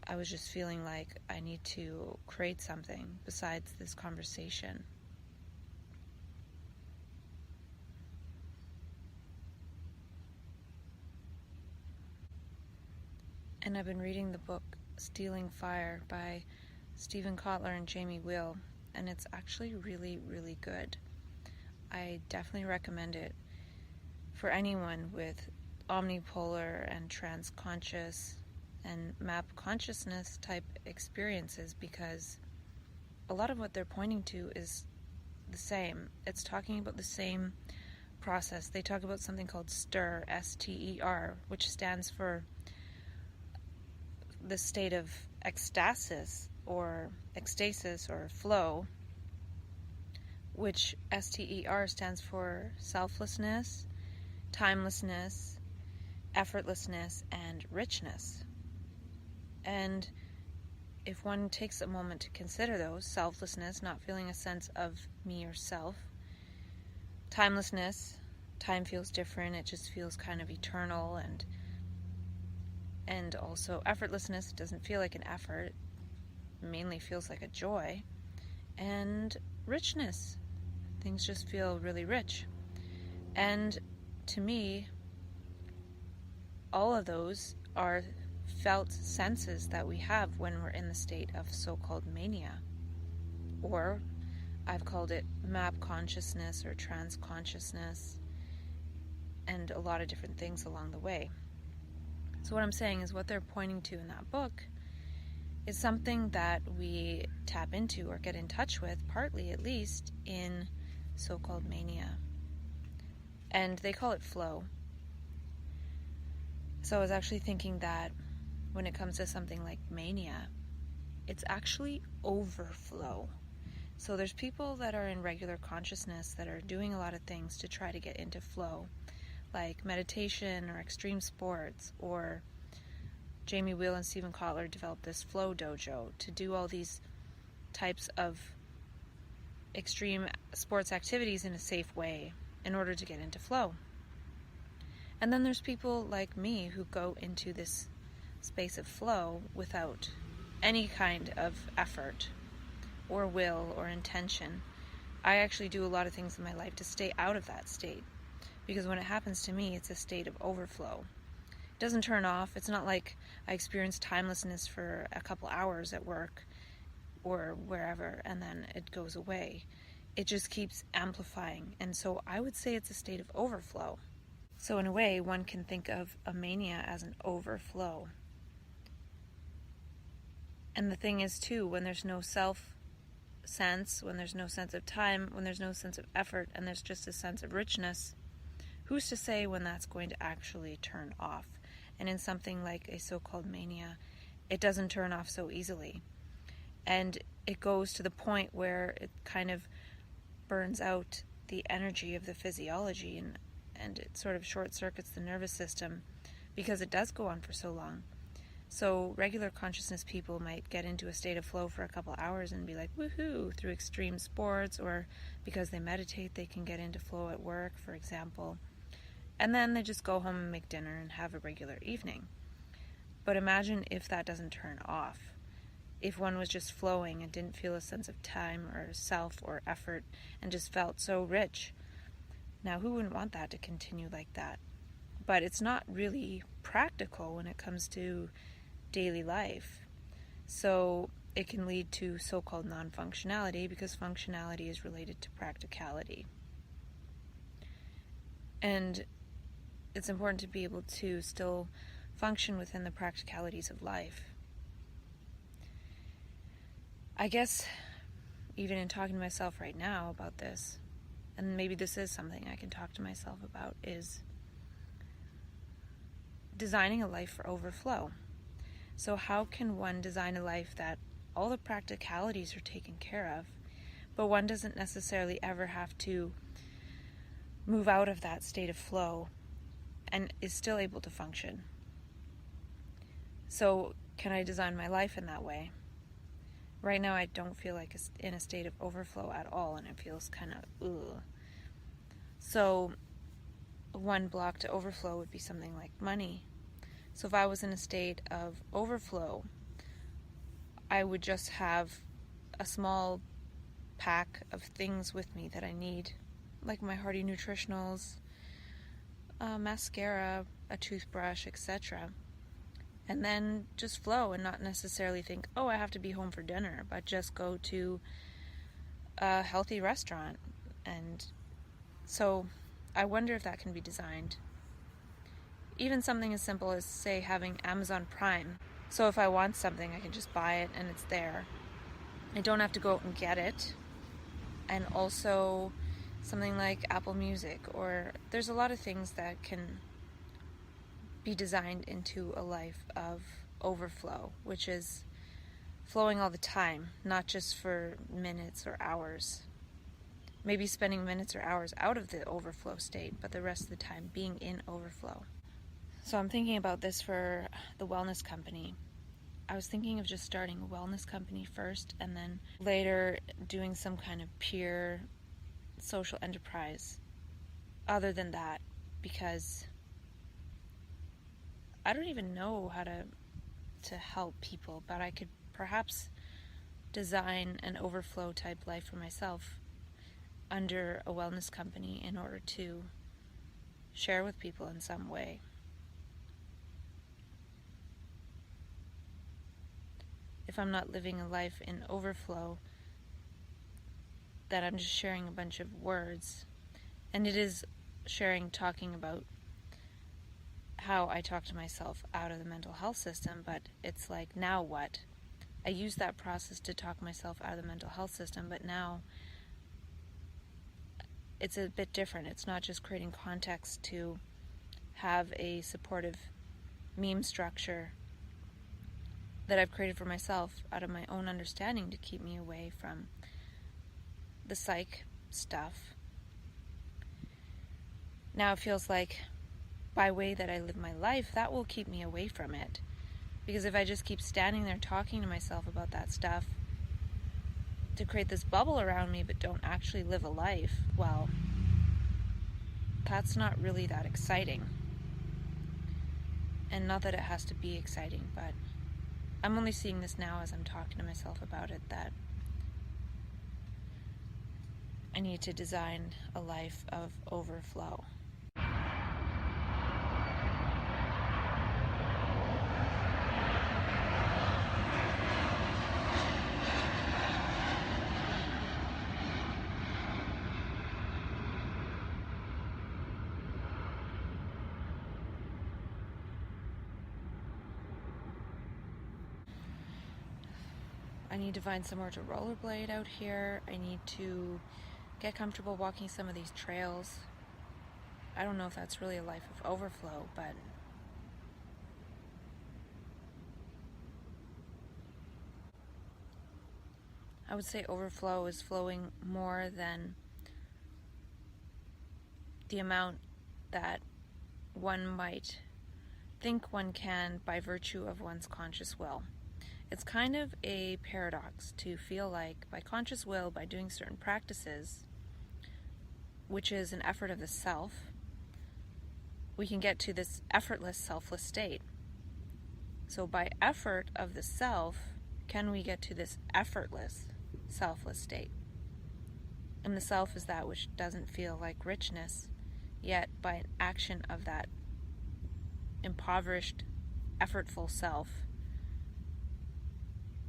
I was just feeling like I need to create something besides this conversation. And I've been reading the book Stealing Fire by Stephen Kotler and Jamie Wheal, and it's actually really, really good. I definitely recommend it for anyone with omnipolar and transconscious and map consciousness type experiences, because a lot of what they're pointing to is the same. It's talking about the same process. They talk about something called STER, S-T-E-R, which stands for the state of ecstasis or flow, which STER stands for selflessness, timelessness, effortlessness, and richness. And if one takes a moment to consider those, selflessness, not feeling a sense of me or self, timelessness, time feels different, it just feels kind of eternal, and also effortlessness, it doesn't feel like an effort, it mainly feels like a joy, and richness, things just feel really rich. And to me, all of those are felt senses that we have when we're in the state of so-called mania, or I've called it map consciousness or trans consciousness, and a lot of different things along the way. So what I'm saying is what they're pointing to in that book is something that we tap into or get in touch with, partly at least, in so-called mania. And they call it flow. So I was actually thinking that when it comes to something like mania, it's actually overflow. So there's people that are in regular consciousness that are doing a lot of things to try to get into flow, like meditation or extreme sports, or Jamie Wheal and Stephen Kotler developed this flow dojo to do all these types of extreme sports activities in a safe way in order to get into flow. And then there's people like me who go into this space of flow without any kind of effort or will or intention. I actually do a lot of things in my life to stay out of that state, because when it happens to me, it's a state of overflow. It doesn't turn off. It's not like I experience timelessness for a couple hours at work or wherever and then it goes away. It just keeps amplifying. And so I would say it's a state of overflow. So in a way, one can think of a mania as an overflow. And the thing is too, when there's no self-sense, when there's no sense of time, when there's no sense of effort, and there's just a sense of richness, who's to say when that's going to actually turn off? And in something like a so-called mania, it doesn't turn off so easily. And it goes to the point where it kind of burns out the energy of the physiology, and it sort of short-circuits the nervous system because it does go on for so long. So regular consciousness people might get into a state of flow for a couple hours and be like, woohoo, through extreme sports, or because they meditate, they can get into flow at work, for example. And then they just go home and make dinner and have a regular evening. But imagine if that doesn't turn off. If one was just flowing and didn't feel a sense of time or self or effort and just felt so rich. Now, who wouldn't want that to continue like that? But it's not really practical when it comes to daily life. So it can lead to so-called non-functionality, because functionality is related to practicality. And it's important to be able to still function within the practicalities of life. I guess even in talking to myself right now about this, and maybe this is something I can talk to myself about, is designing a life for overflow. So how can one design a life that all the practicalities are taken care of, but one doesn't necessarily ever have to move out of that state of flow and is still able to function? So can I design my life in that way? Right now I don't feel like it's in a state of overflow at all, and it feels kind of ugh. So one block to overflow would be something like money. So if I was in a state of overflow, I would just have a small pack of things with me that I need, like my hearty nutritionals, mascara, a toothbrush, etc. And then just flow and not necessarily think, oh, I have to be home for dinner, but just go to a healthy restaurant. And so I wonder if that can be designed. Even something as simple as, say, having Amazon Prime. So if I want something, I can just buy it and it's there. I don't have to go out and get it. And also something like Apple Music, or there's a lot of things that can be designed into a life of overflow, which is flowing all the time, not just for minutes or hours. Maybe spending minutes or hours out of the overflow state, but the rest of the time being in overflow. So I'm thinking about this for the wellness company. I was thinking of just starting a wellness company first, and then later doing some kind of peer social enterprise other than that, because I don't even know how to help people, but I could perhaps design an overflow type life for myself under a wellness company in order to share with people in some way. If I'm not living a life in overflow, that I'm just sharing a bunch of words. And it is talking about how I talk to myself out of the mental health system, but it's like, now what? I use that process to talk myself out of the mental health system, but now it's a bit different. It's not just creating context to have a supportive meme structure that I've created for myself out of my own understanding to keep me away from the psych stuff. Now it feels like by way that I live my life, that will keep me away from it. Because if I just keep standing there talking to myself about that stuff to create this bubble around me but don't actually live a life, well, that's not really that exciting. And not that it has to be exciting, but I'm only seeing this now as I'm talking to myself about it, that I need to design a life of overflow. I need to find somewhere to rollerblade out here. I need to get comfortable walking some of these trails. I don't know if that's really a life of overflow, but I would say overflow is flowing more than the amount that one might think one can by virtue of one's conscious will. It's kind of a paradox to feel like by conscious will, by doing certain practices, which is an effort of the self, we can get to this effortless, selfless state. So by effort of the self, can we get to this effortless, selfless state? And the self is that which doesn't feel like richness, yet by an action of that impoverished, effortful self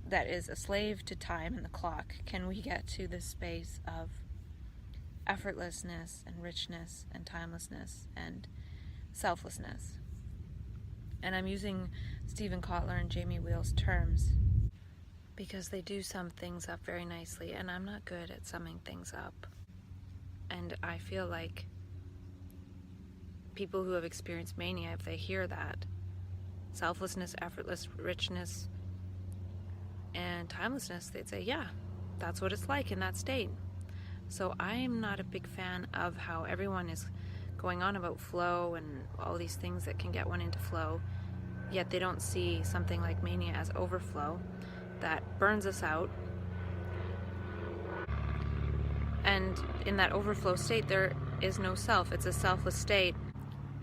that is a slave to time and the clock, can we get to this space of effortlessness and richness and timelessness and selflessness. And I'm using Stephen Kotler and Jamie Wheel's terms because they do sum things up very nicely, and I'm not good at summing things up. And I feel like people who have experienced mania, if they hear that, selflessness, effortless, richness, and timelessness, they'd say, yeah, that's what it's like in that state. So I'm not a big fan of how everyone is going on about flow and all these things that can get one into flow, yet they don't see something like mania as overflow that burns us out. And in that overflow state, there is no self. It's a selfless state.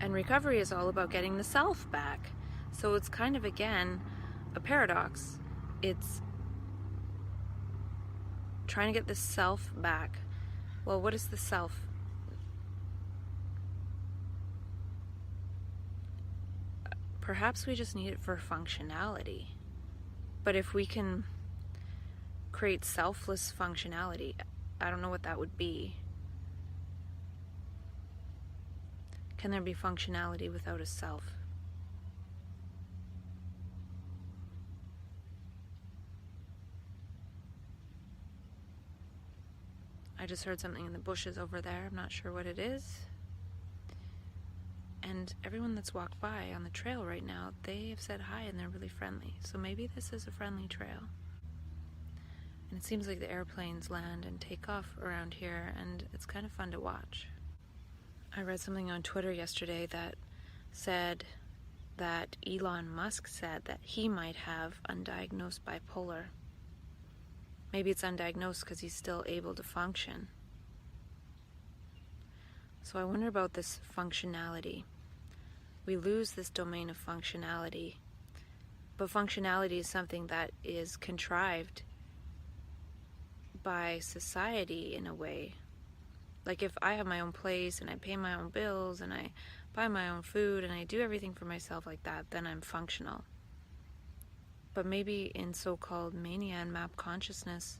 And recovery is all about getting the self back. So it's kind of, again, a paradox. It's trying to get the self back. Well, what is the self? Perhaps we just need it for functionality. But if we can create selfless functionality, I don't know what that would be. Can there be functionality without a self? I just heard something in the bushes over there. I'm not sure what it is. And everyone that's walked by on the trail right now, they have said hi and they're really friendly. So maybe this is a friendly trail. And it seems like the airplanes land and take off around here, and it's kind of fun to watch. I read something on Twitter yesterday that said that Elon Musk said that he might have undiagnosed bipolar. Maybe it's undiagnosed because he's still able to function. So I wonder about this functionality. We lose this domain of functionality, but functionality is something that is contrived by society in a way. Like if I have my own place and I pay my own bills and I buy my own food and I do everything for myself like that, then I'm functional. But maybe in so-called mania and map consciousness,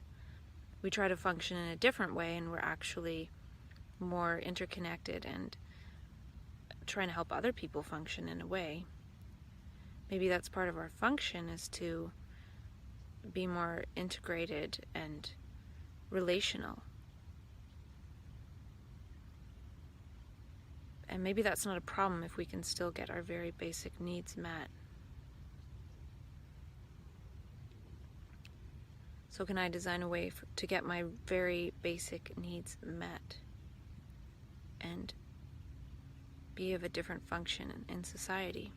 we try to function in a different way, and we're actually more interconnected and trying to help other people function in a way. Maybe that's part of our function, is to be more integrated and relational. And maybe that's not a problem if we can still get our very basic needs met. So can I design a way to get my very basic needs met and be of a different function in society?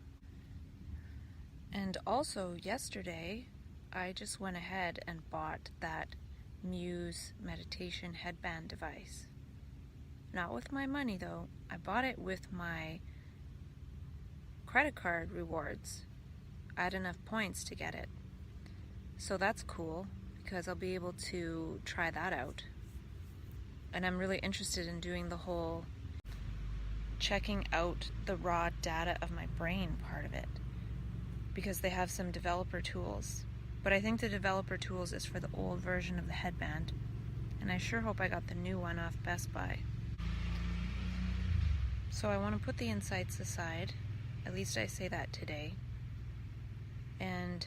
And also yesterday, I just went ahead and bought that Muse meditation headband device. Not with my money though. I bought it with my credit card rewards. I had enough points to get it. So that's cool, because I'll be able to try that out. And I'm really interested in doing the whole checking out the raw data of my brain part of it, because they have some developer tools. But I think the developer tools is for the old version of the headband, and I sure hope I got the new one off Best Buy. So I want to put the insights aside, at least I say that today, and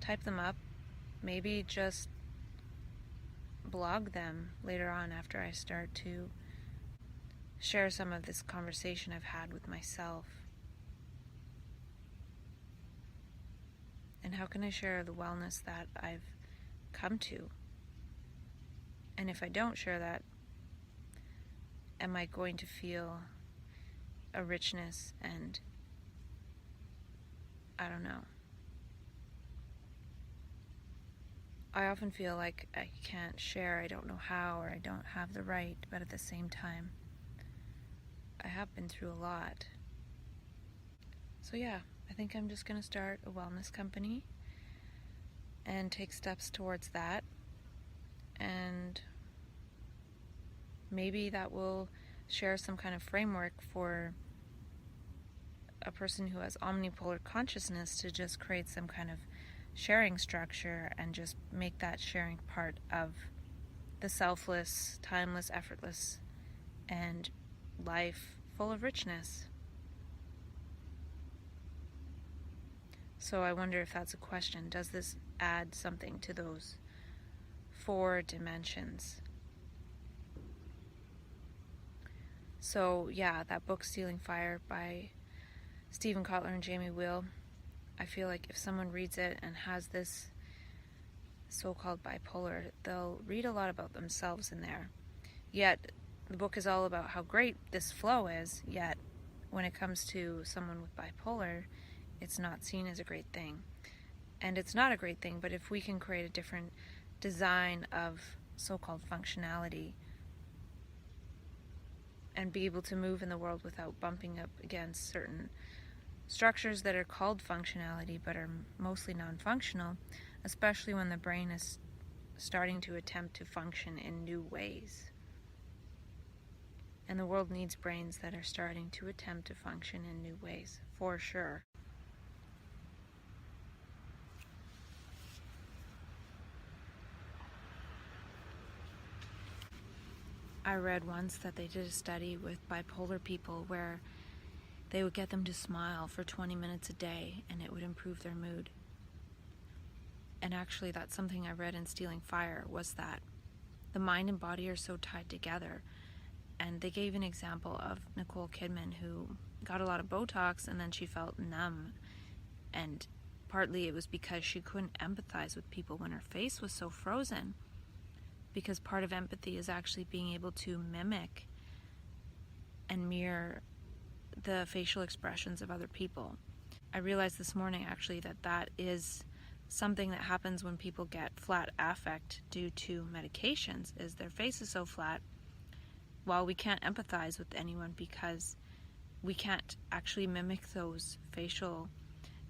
type them up, maybe just blog them later on after I start to share some of this conversation I've had with myself. And how can I share the wellness that I've come to? And if I don't share that, am I going to feel a richness and I don't know. I often feel like I can't share, I don't know how, or I don't have the right, but at the same time, I have been through a lot. So yeah, I think I'm just going to start a wellness company and take steps towards that, and maybe that will share some kind of framework for a person who has omnipolar consciousness to just create some kind of sharing structure and just make that sharing part of the selfless, timeless, effortless, and life full of richness. So I wonder if that's a question. Does this add something to those 4 dimensions? So yeah, that book Stealing Fire by Stephen Kotler and Jamie Wheal, I feel like if someone reads it and has this so-called bipolar, they'll read a lot about themselves in there. Yet the book is all about how great this flow is, yet when it comes to someone with bipolar, it's not seen as a great thing. And it's not a great thing, but if we can create a different design of so-called functionality and be able to move in the world without bumping up against certain structures that are called functionality but are mostly non-functional, especially when the brain is starting to attempt to function in new ways. And the world needs brains that are starting to attempt to function in new ways, for sure. I read once that they did a study with bipolar people where they would get them to smile for 20 minutes a day and it would improve their mood. And actually, that's something I read in Stealing Fire, was that the mind and body are so tied together. And they gave an example of Nicole Kidman, who got a lot of Botox and then she felt numb. And partly it was because she couldn't empathize with people when her face was so frozen. Because part of empathy is actually being able to mimic and mirror the facial expressions of other people. I realized this morning actually that is something that happens when people get flat affect due to medications, is their face is so flat. While we can't empathize with anyone because we can't actually mimic those facial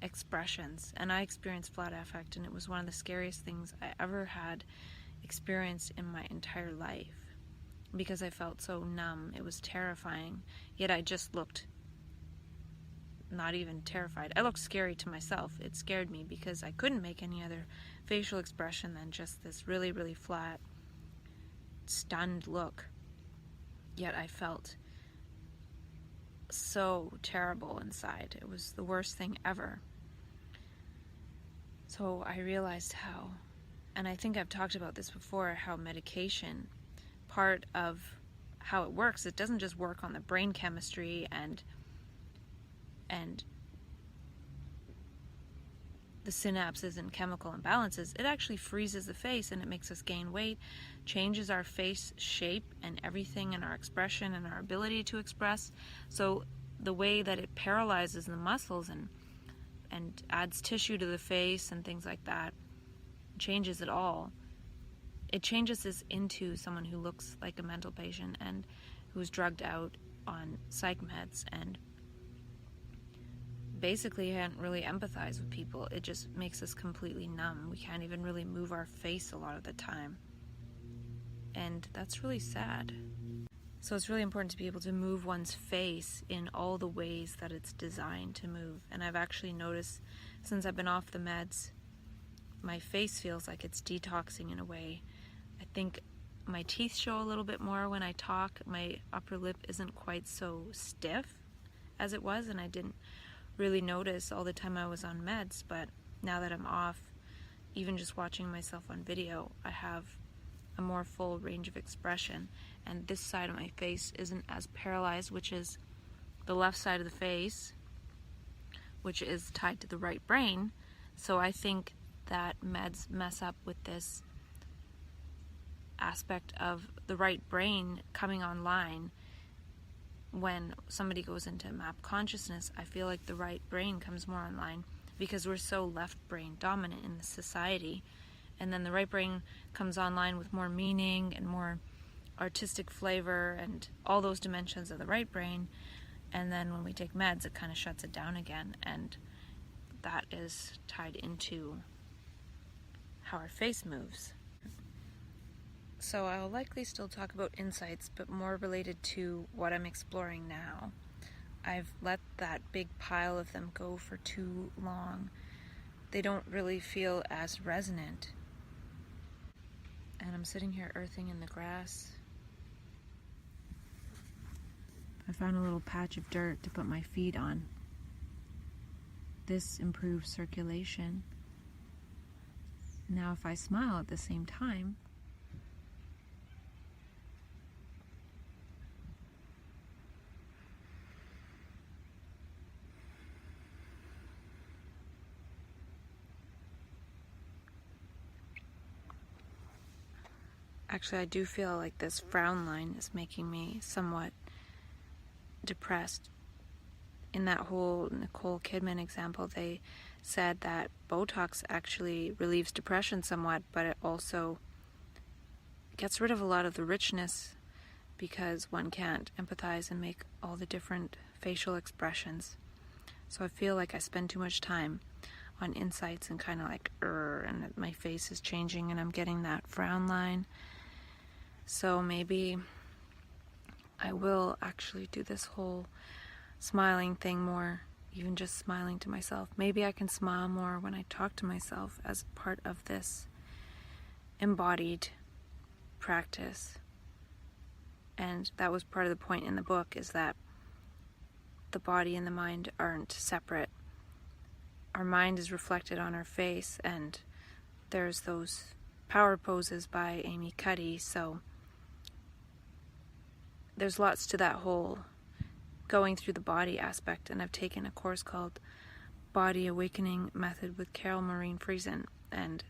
expressions. And I experienced flat affect, and it was one of the scariest things I ever had experienced in my entire life because I felt so numb. It was terrifying. Yet I just looked not even terrified. I looked scary to myself. It scared me because I couldn't make any other facial expression than just this really, really flat, stunned look. Yet I felt so terrible inside. It was the worst thing ever. So I realized how, and I think I've talked about this before, how medication, part of how it works, it doesn't just work on the brain chemistry and the synapses and chemical imbalances. It actually freezes the face and it makes us gain weight, changes our face shape and everything, and our expression and our ability to express. So the way that it paralyzes the muscles and adds tissue to the face and things like that, changes it all. It changes us into someone who looks like a mental patient and who's drugged out on psych meds and basically can't really empathize with people. It just makes us completely numb. We can't even really move our face a lot of the time. And that's really sad. So it's really important to be able to move one's face in all the ways that it's designed to move. And I've actually noticed since I've been off the meds, my face feels like it's detoxing in a way. I think my teeth show a little bit more when I talk. My upper lip isn't quite so stiff as it was, and I didn't really notice all the time I was on meds, but now that I'm off, even just watching myself on video, I have a more full range of expression, and this side of my face isn't as paralyzed, which is the left side of the face, which is tied to the right brain. So I think that meds mess up with this aspect of the right brain coming online. When somebody goes into map consciousness, I feel like the right brain comes more online because we're so left brain dominant in this society. And then the right brain comes online with more meaning and more artistic flavor and all those dimensions of the right brain. And then when we take meds, it kind of shuts it down again. And that is tied into how our face moves. So I'll likely still talk about insights, but more related to what I'm exploring now. I've let that big pile of them go for too long. They don't really feel as resonant. And I'm sitting here earthing in the grass. I found a little patch of dirt to put my feet on. This improves circulation. Now if I smile at the same time, actually, I do feel like this frown line is making me somewhat depressed. In that whole Nicole Kidman example, they said that Botox actually relieves depression somewhat, but it also gets rid of a lot of the richness because one can't empathize and make all the different facial expressions. So I feel like I spend too much time on insights and kind of like, and my face is changing and I'm getting that frown line. So maybe I will actually do this whole smiling thing more, even just smiling to myself. Maybe I can smile more when I talk to myself as part of this embodied practice. And that was part of the point in the book, is that the body and the mind aren't separate. Our mind is reflected on our face, and there's those power poses by Amy Cuddy, so there's lots to that whole going through the body aspect, and I've taken a course called Body Awakening Method with Carol Maureen Friesen, and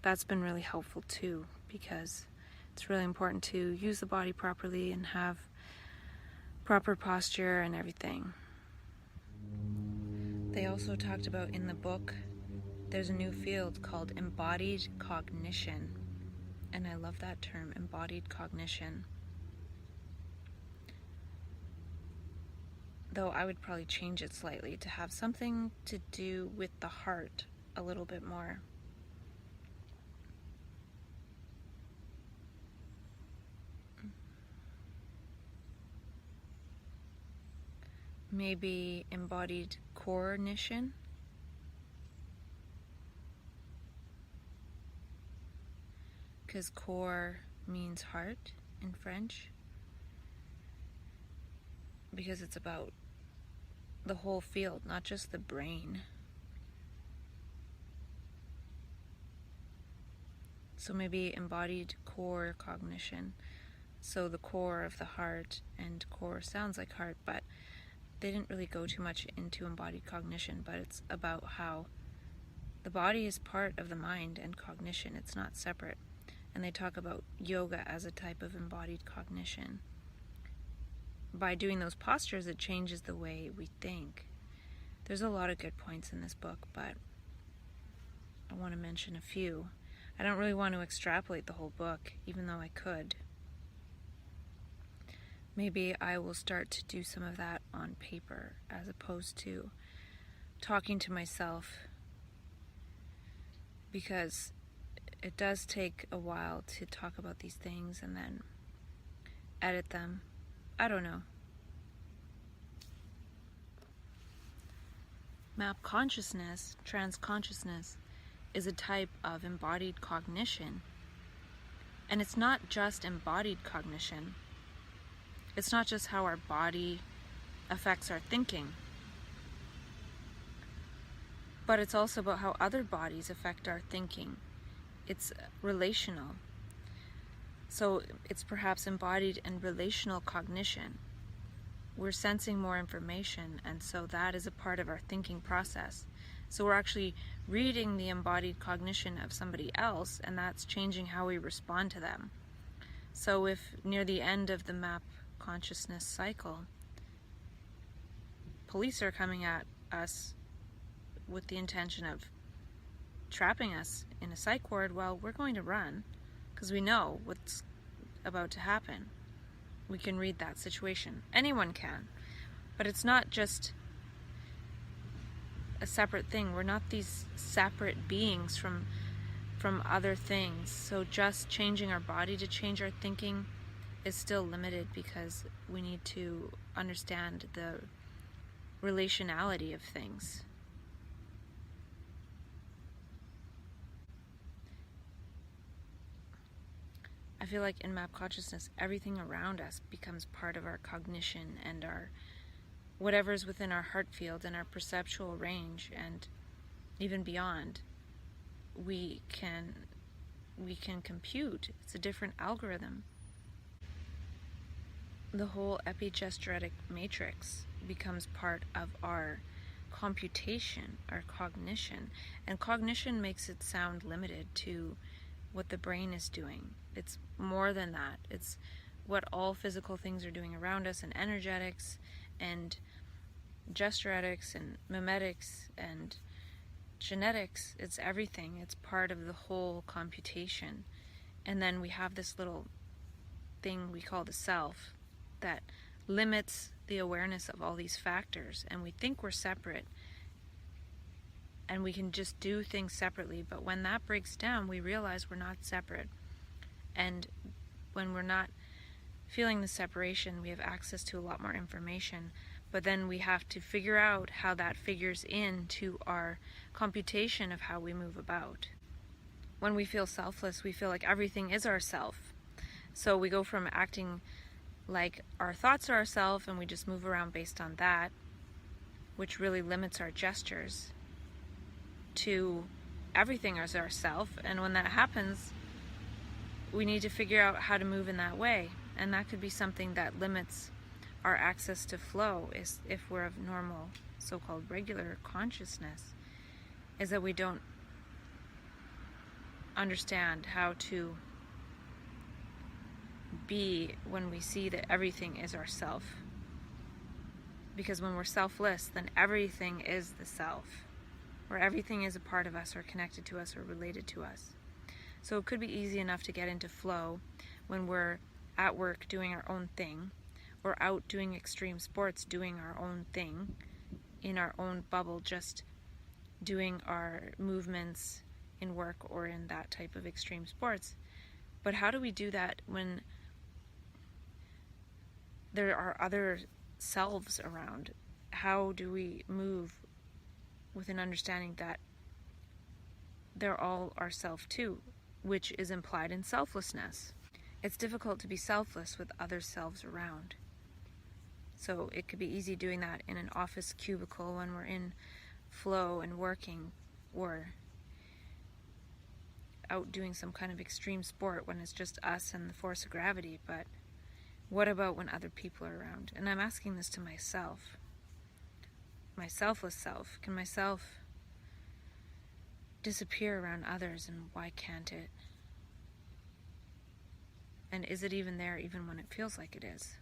that's been really helpful too, because it's really important to use the body properly and have proper posture and everything. They also talked about in the book, there's a new field called Embodied Cognition, and I love that term, Embodied Cognition. Though I would probably change it slightly to have something to do with the heart a little bit more. Maybe embodied cognition. Because core means heart in French. Because it's about the whole field, not just the brain. So maybe embodied core cognition. So the core of the heart, and core sounds like heart, but they didn't really go too much into embodied cognition, but it's about how the body is part of the mind and cognition. It's not separate. And they talk about yoga as a type of embodied cognition. By doing those postures, it changes the way we think. There's a lot of good points in this book, but I want to mention a few. I don't really want to extrapolate the whole book, even though I could. Maybe I will start to do some of that on paper as opposed to talking to myself, because it does take a while to talk about these things and then edit them. I don't know. Map consciousness, transconsciousness, is a type of embodied cognition. And it's not just embodied cognition. It's not just how our body affects our thinking, but it's also about how other bodies affect our thinking. It's relational. So it's perhaps embodied and relational cognition. We're sensing more information, and so that is a part of our thinking process. So we're actually reading the embodied cognition of somebody else, and that's changing how we respond to them. So if near the end of the map consciousness cycle, police are coming at us with the intention of trapping us in a psych ward, well, we're going to run because we know what's about to happen. We can read that situation. Anyone can. But it's not just a separate thing. We're not these separate beings from other things. So just changing our body to change our thinking is still limited, because we need to understand the relationality of things. I feel like in map consciousness, everything around us becomes part of our cognition and our whatever's within our heart field and our perceptual range, and even beyond. We can compute. It's a different algorithm. The whole epigesturetic matrix becomes part of our computation, our cognition. And cognition makes it sound limited to what the brain is doing. It's more than that. It's what all physical things are doing around us, and energetics and gesturetics and memetics and genetics. It's everything. It's part of the whole computation. And then we have this little thing we call the self that limits the awareness of all these factors, and we think we're separate. and we can just do things separately. But when that breaks down, we realize we're not separate. And when we're not feeling the separation, we have access to a lot more information. But then we have to figure out how that figures into our computation of how we move about. When we feel selfless, we feel like everything is ourself. So we go from acting like our thoughts are ourself and we just move around based on that, which really limits our gestures, to everything is ourself. And when that happens, we need to figure out how to move in that way. And that could be something that limits our access to flow, is if we're of normal, so-called regular consciousness, is that we don't understand how to be when we see that everything is ourself. Because when we're selfless, then everything is the self, or everything is a part of us or connected to us or related to us. So it could be easy enough to get into flow when we're at work doing our own thing, or out doing extreme sports doing our own thing, in our own bubble, just doing our movements in work or in that type of extreme sports. But how do we do that when there are other selves around? How do we move with an understanding that they're all our self too, which is implied in selflessness? It's difficult to be selfless with other selves around. So it could be easy doing that in an office cubicle when we're in flow and working, or out doing some kind of extreme sport when it's just us and the force of gravity. But what about when other people are around? And I'm asking this to myself, my selfless self. Can myself disappear around others, and why can't it? And is it even there even when it feels like it is?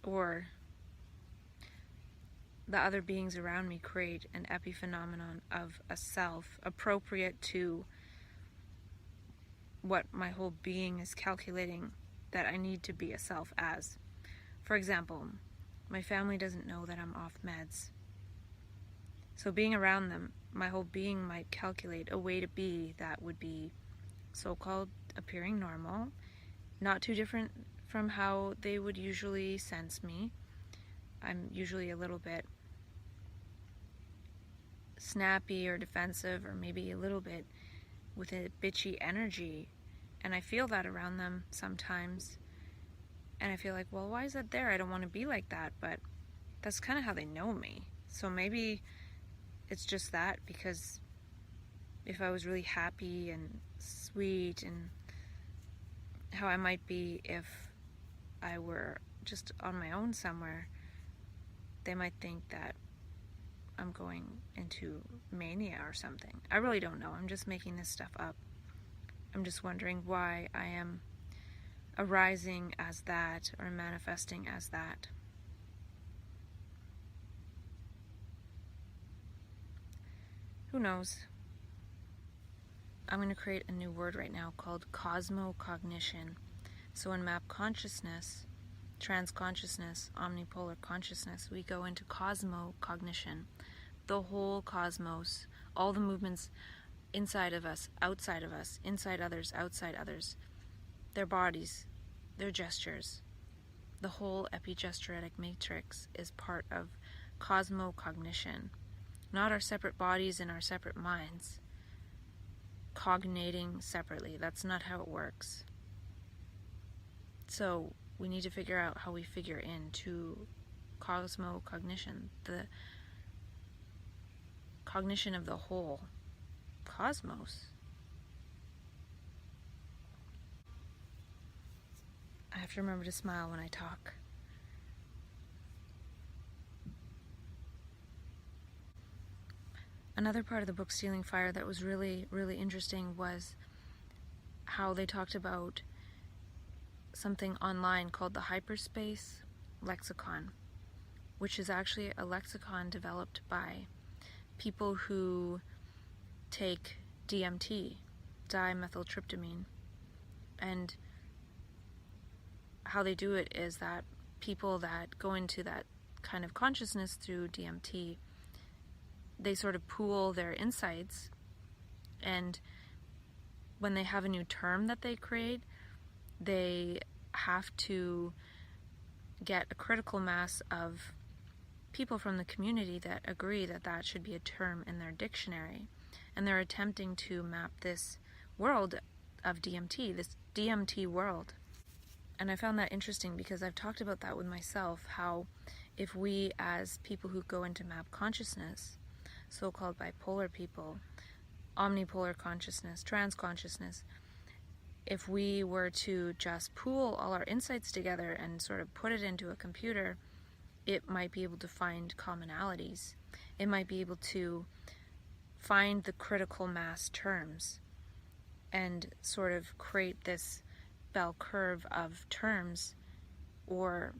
Or the other beings around me create an epiphenomenon of a self appropriate to what my whole being is calculating that I need to be a self as. For example, my family doesn't know that I'm off meds. So being around them, my whole being might calculate a way to be that would be so-called appearing normal, not too different from how they would usually sense me. I'm usually a little bit snappy or defensive, or maybe a little bit with a bitchy energy, and I feel that around them sometimes, and I feel like, well, why is that there? I don't want to be like that, but that's kind of how they know me. So maybe it's just that, because if I was really happy and sweet, and how I might be if I were just on my own somewhere, they might think that I'm going into mania or something. I really don't know. I'm just making this stuff up. I'm just wondering why I am arising as that, or manifesting as that. Who knows? I'm going to create a new word right now called Cosmocognition. So in map consciousness, transconsciousness, omnipolar consciousness, we go into Cosmocognition. The whole cosmos, all the movements inside of us, outside of us, inside others, outside others, their bodies, their gestures, the whole epigesturetic matrix is part of Cosmocognition. Not our separate bodies and our separate minds cognating separately. That's not how it works. So we need to figure out how we figure into Cosmocognition, the cognition of the whole cosmos. I have to remember to smile when I talk. Another part of the book Stealing Fire that was really, really interesting was how they talked about something online called the hyperspace lexicon, which is actually a lexicon developed by people who take DMT, dimethyltryptamine. And how they do it is that people that go into that kind of consciousness through DMT they sort of pool their insights, and when they have a new term that they create, they have to get a critical mass of people from the community that agree that that should be a term in their dictionary. And they're attempting to map this world of DMT, this DMT world. And I found that interesting because I've talked about that with myself, how if we as people who go into map consciousness, so-called bipolar people, omnipolar consciousness, trans consciousness, if we were to just pool all our insights together and sort of put it into a computer, it might be able to find commonalities. It might be able to find the critical mass terms and sort of create this bell curve of terms or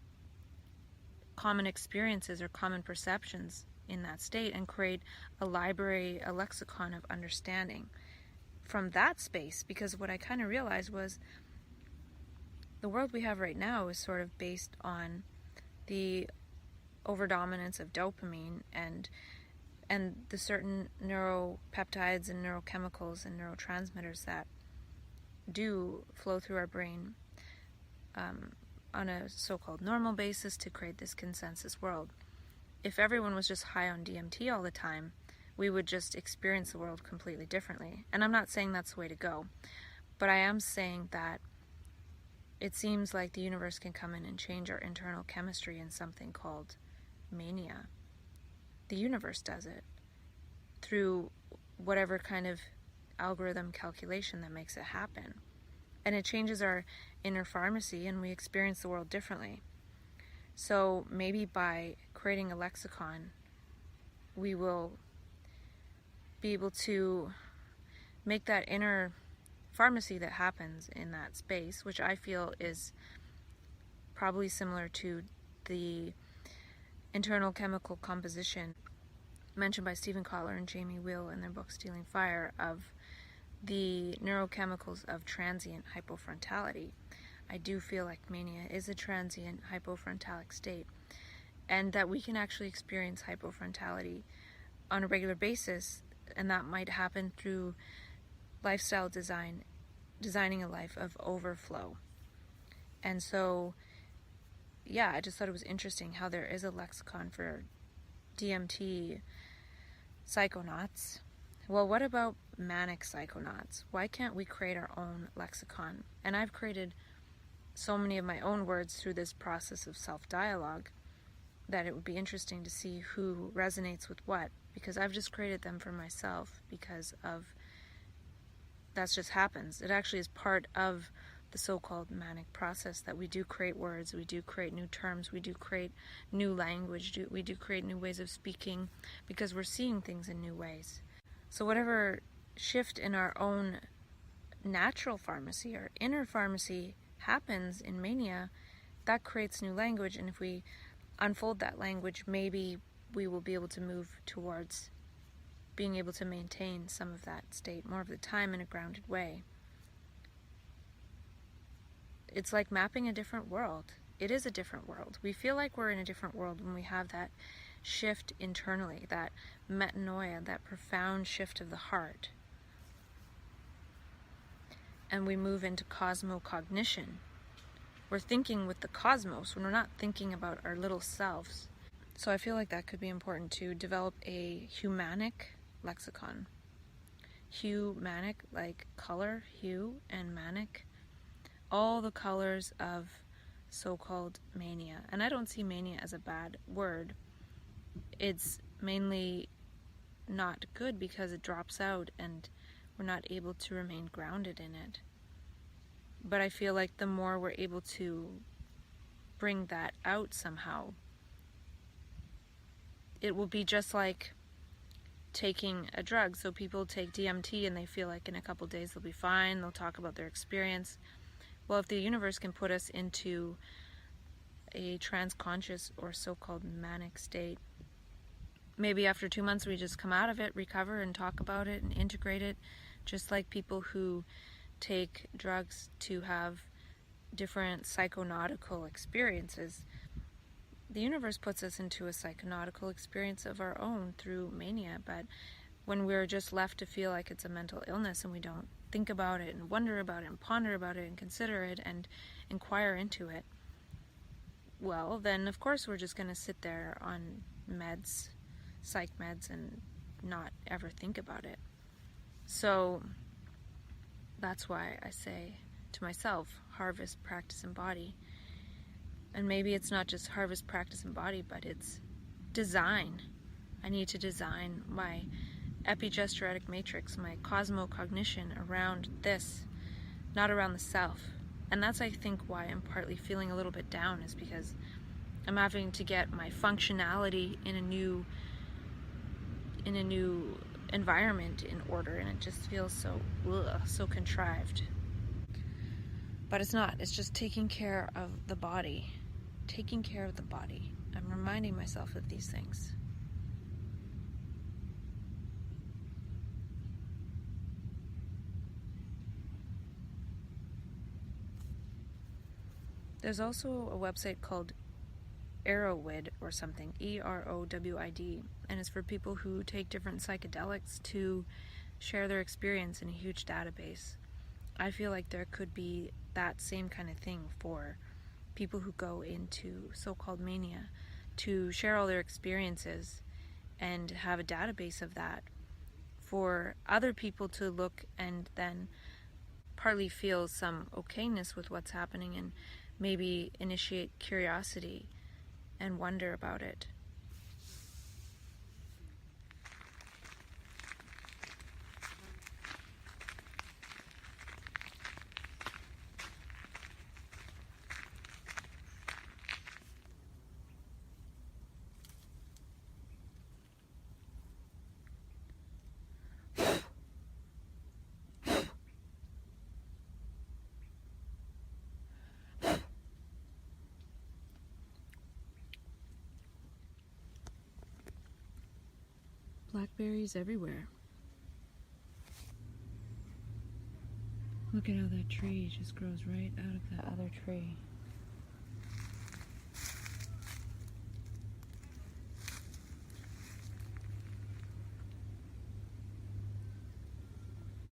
common experiences or common perceptions in that state, and create a library, a lexicon of understanding from that space. Because what I kind of realized was the world we have right now is sort of based on the overdominance of dopamine and the certain neuropeptides and neurochemicals and neurotransmitters that do flow through our brain on a so-called normal basis to create this consensus world. If everyone was just high on DMT all the time, we would just experience the world completely differently. And I'm not saying that's the way to go, but I am saying that it seems like the universe can come in and change our internal chemistry in something called mania. The universe does it through whatever kind of algorithm calculation that makes it happen. And it changes our inner pharmacy, and we experience the world differently. So maybe by creating a lexicon, we will be able to make that inner pharmacy that happens in that space, which I feel is probably similar to the internal chemical composition mentioned by Stephen Kotler and Jamie Wheal in their book Stealing Fire, of the neurochemicals of transient hypofrontality. I do feel like mania is a transient hypofrontalic state, and that we can actually experience hypofrontality on a regular basis, and that might happen through lifestyle design, designing a life of overflow. And so, yeah, I just thought it was interesting how there is a lexicon for DMT psychonauts. Well, what about manic psychonauts? Why can't we create our own lexicon? And I've created so many of my own words through this process of self-dialogue that it would be interesting to see who resonates with what, because I've just created them for myself because of that just happens. It actually is part of the so-called manic process that we do create words, we do create new terms, we do create new language, we do create new ways of speaking because we're seeing things in new ways. So whatever shift in our own natural pharmacy, our inner pharmacy, happens in mania, that creates new language, and if we unfold that language, maybe we will be able to move towards being able to maintain some of that state more of the time in a grounded way. It's like mapping a different world. It is a different world. We feel like we're in a different world when we have that shift internally, that metanoia, that profound shift of the heart. And we move into cosmocognition. We're thinking with the cosmos when we're not thinking about our little selves. So I feel like that could be important to develop a humanic lexicon. Humanic, like color, hue, and manic. All the colors of so-called mania. And I don't see mania as a bad word. It's mainly not good because it drops out and we're not able to remain grounded in it. But I feel like the more we're able to bring that out somehow, it will be just like taking a drug. So people take DMT and they feel like in a couple days they'll be fine, they'll talk about their experience. Well, if the universe can put us into a transconscious or so-called manic state, maybe after 2 months we just come out of it, recover, and talk about it and integrate it, just like people who take drugs to have different psychonautical experiences. the universe puts us into a psychonautical experience of our own through mania, but when we're just left to feel like it's a mental illness and we don't think about it and wonder about it and ponder about it and consider it and inquire into it, well, then of course we're just going to sit there on meds, psych meds, and not ever think about it. So that's why I say to myself, harvest, practice, embody. And maybe it's not just harvest, practice, embody, but it's design. I need to design my epigesturetic matrix, my cosmocognition around this, not around the self. And that's, I think, why I'm partly feeling a little bit down, is because I'm having to get my functionality in a new environment in order, and it just feels so contrived. But it's not. It's just taking care of the body. Taking care of the body. I'm reminding myself of these things. There's also a website called Erowid or something, EROWID, and it's for people who take different psychedelics to share their experience in a huge database. I feel like there could be that same kind of thing for people who go into so-called mania, to share all their experiences and have a database of that for other people to look and then partly feel some okayness with what's happening and maybe initiate curiosity and wonder about it. Blackberries everywhere. Look at how that tree just grows right out of that other tree.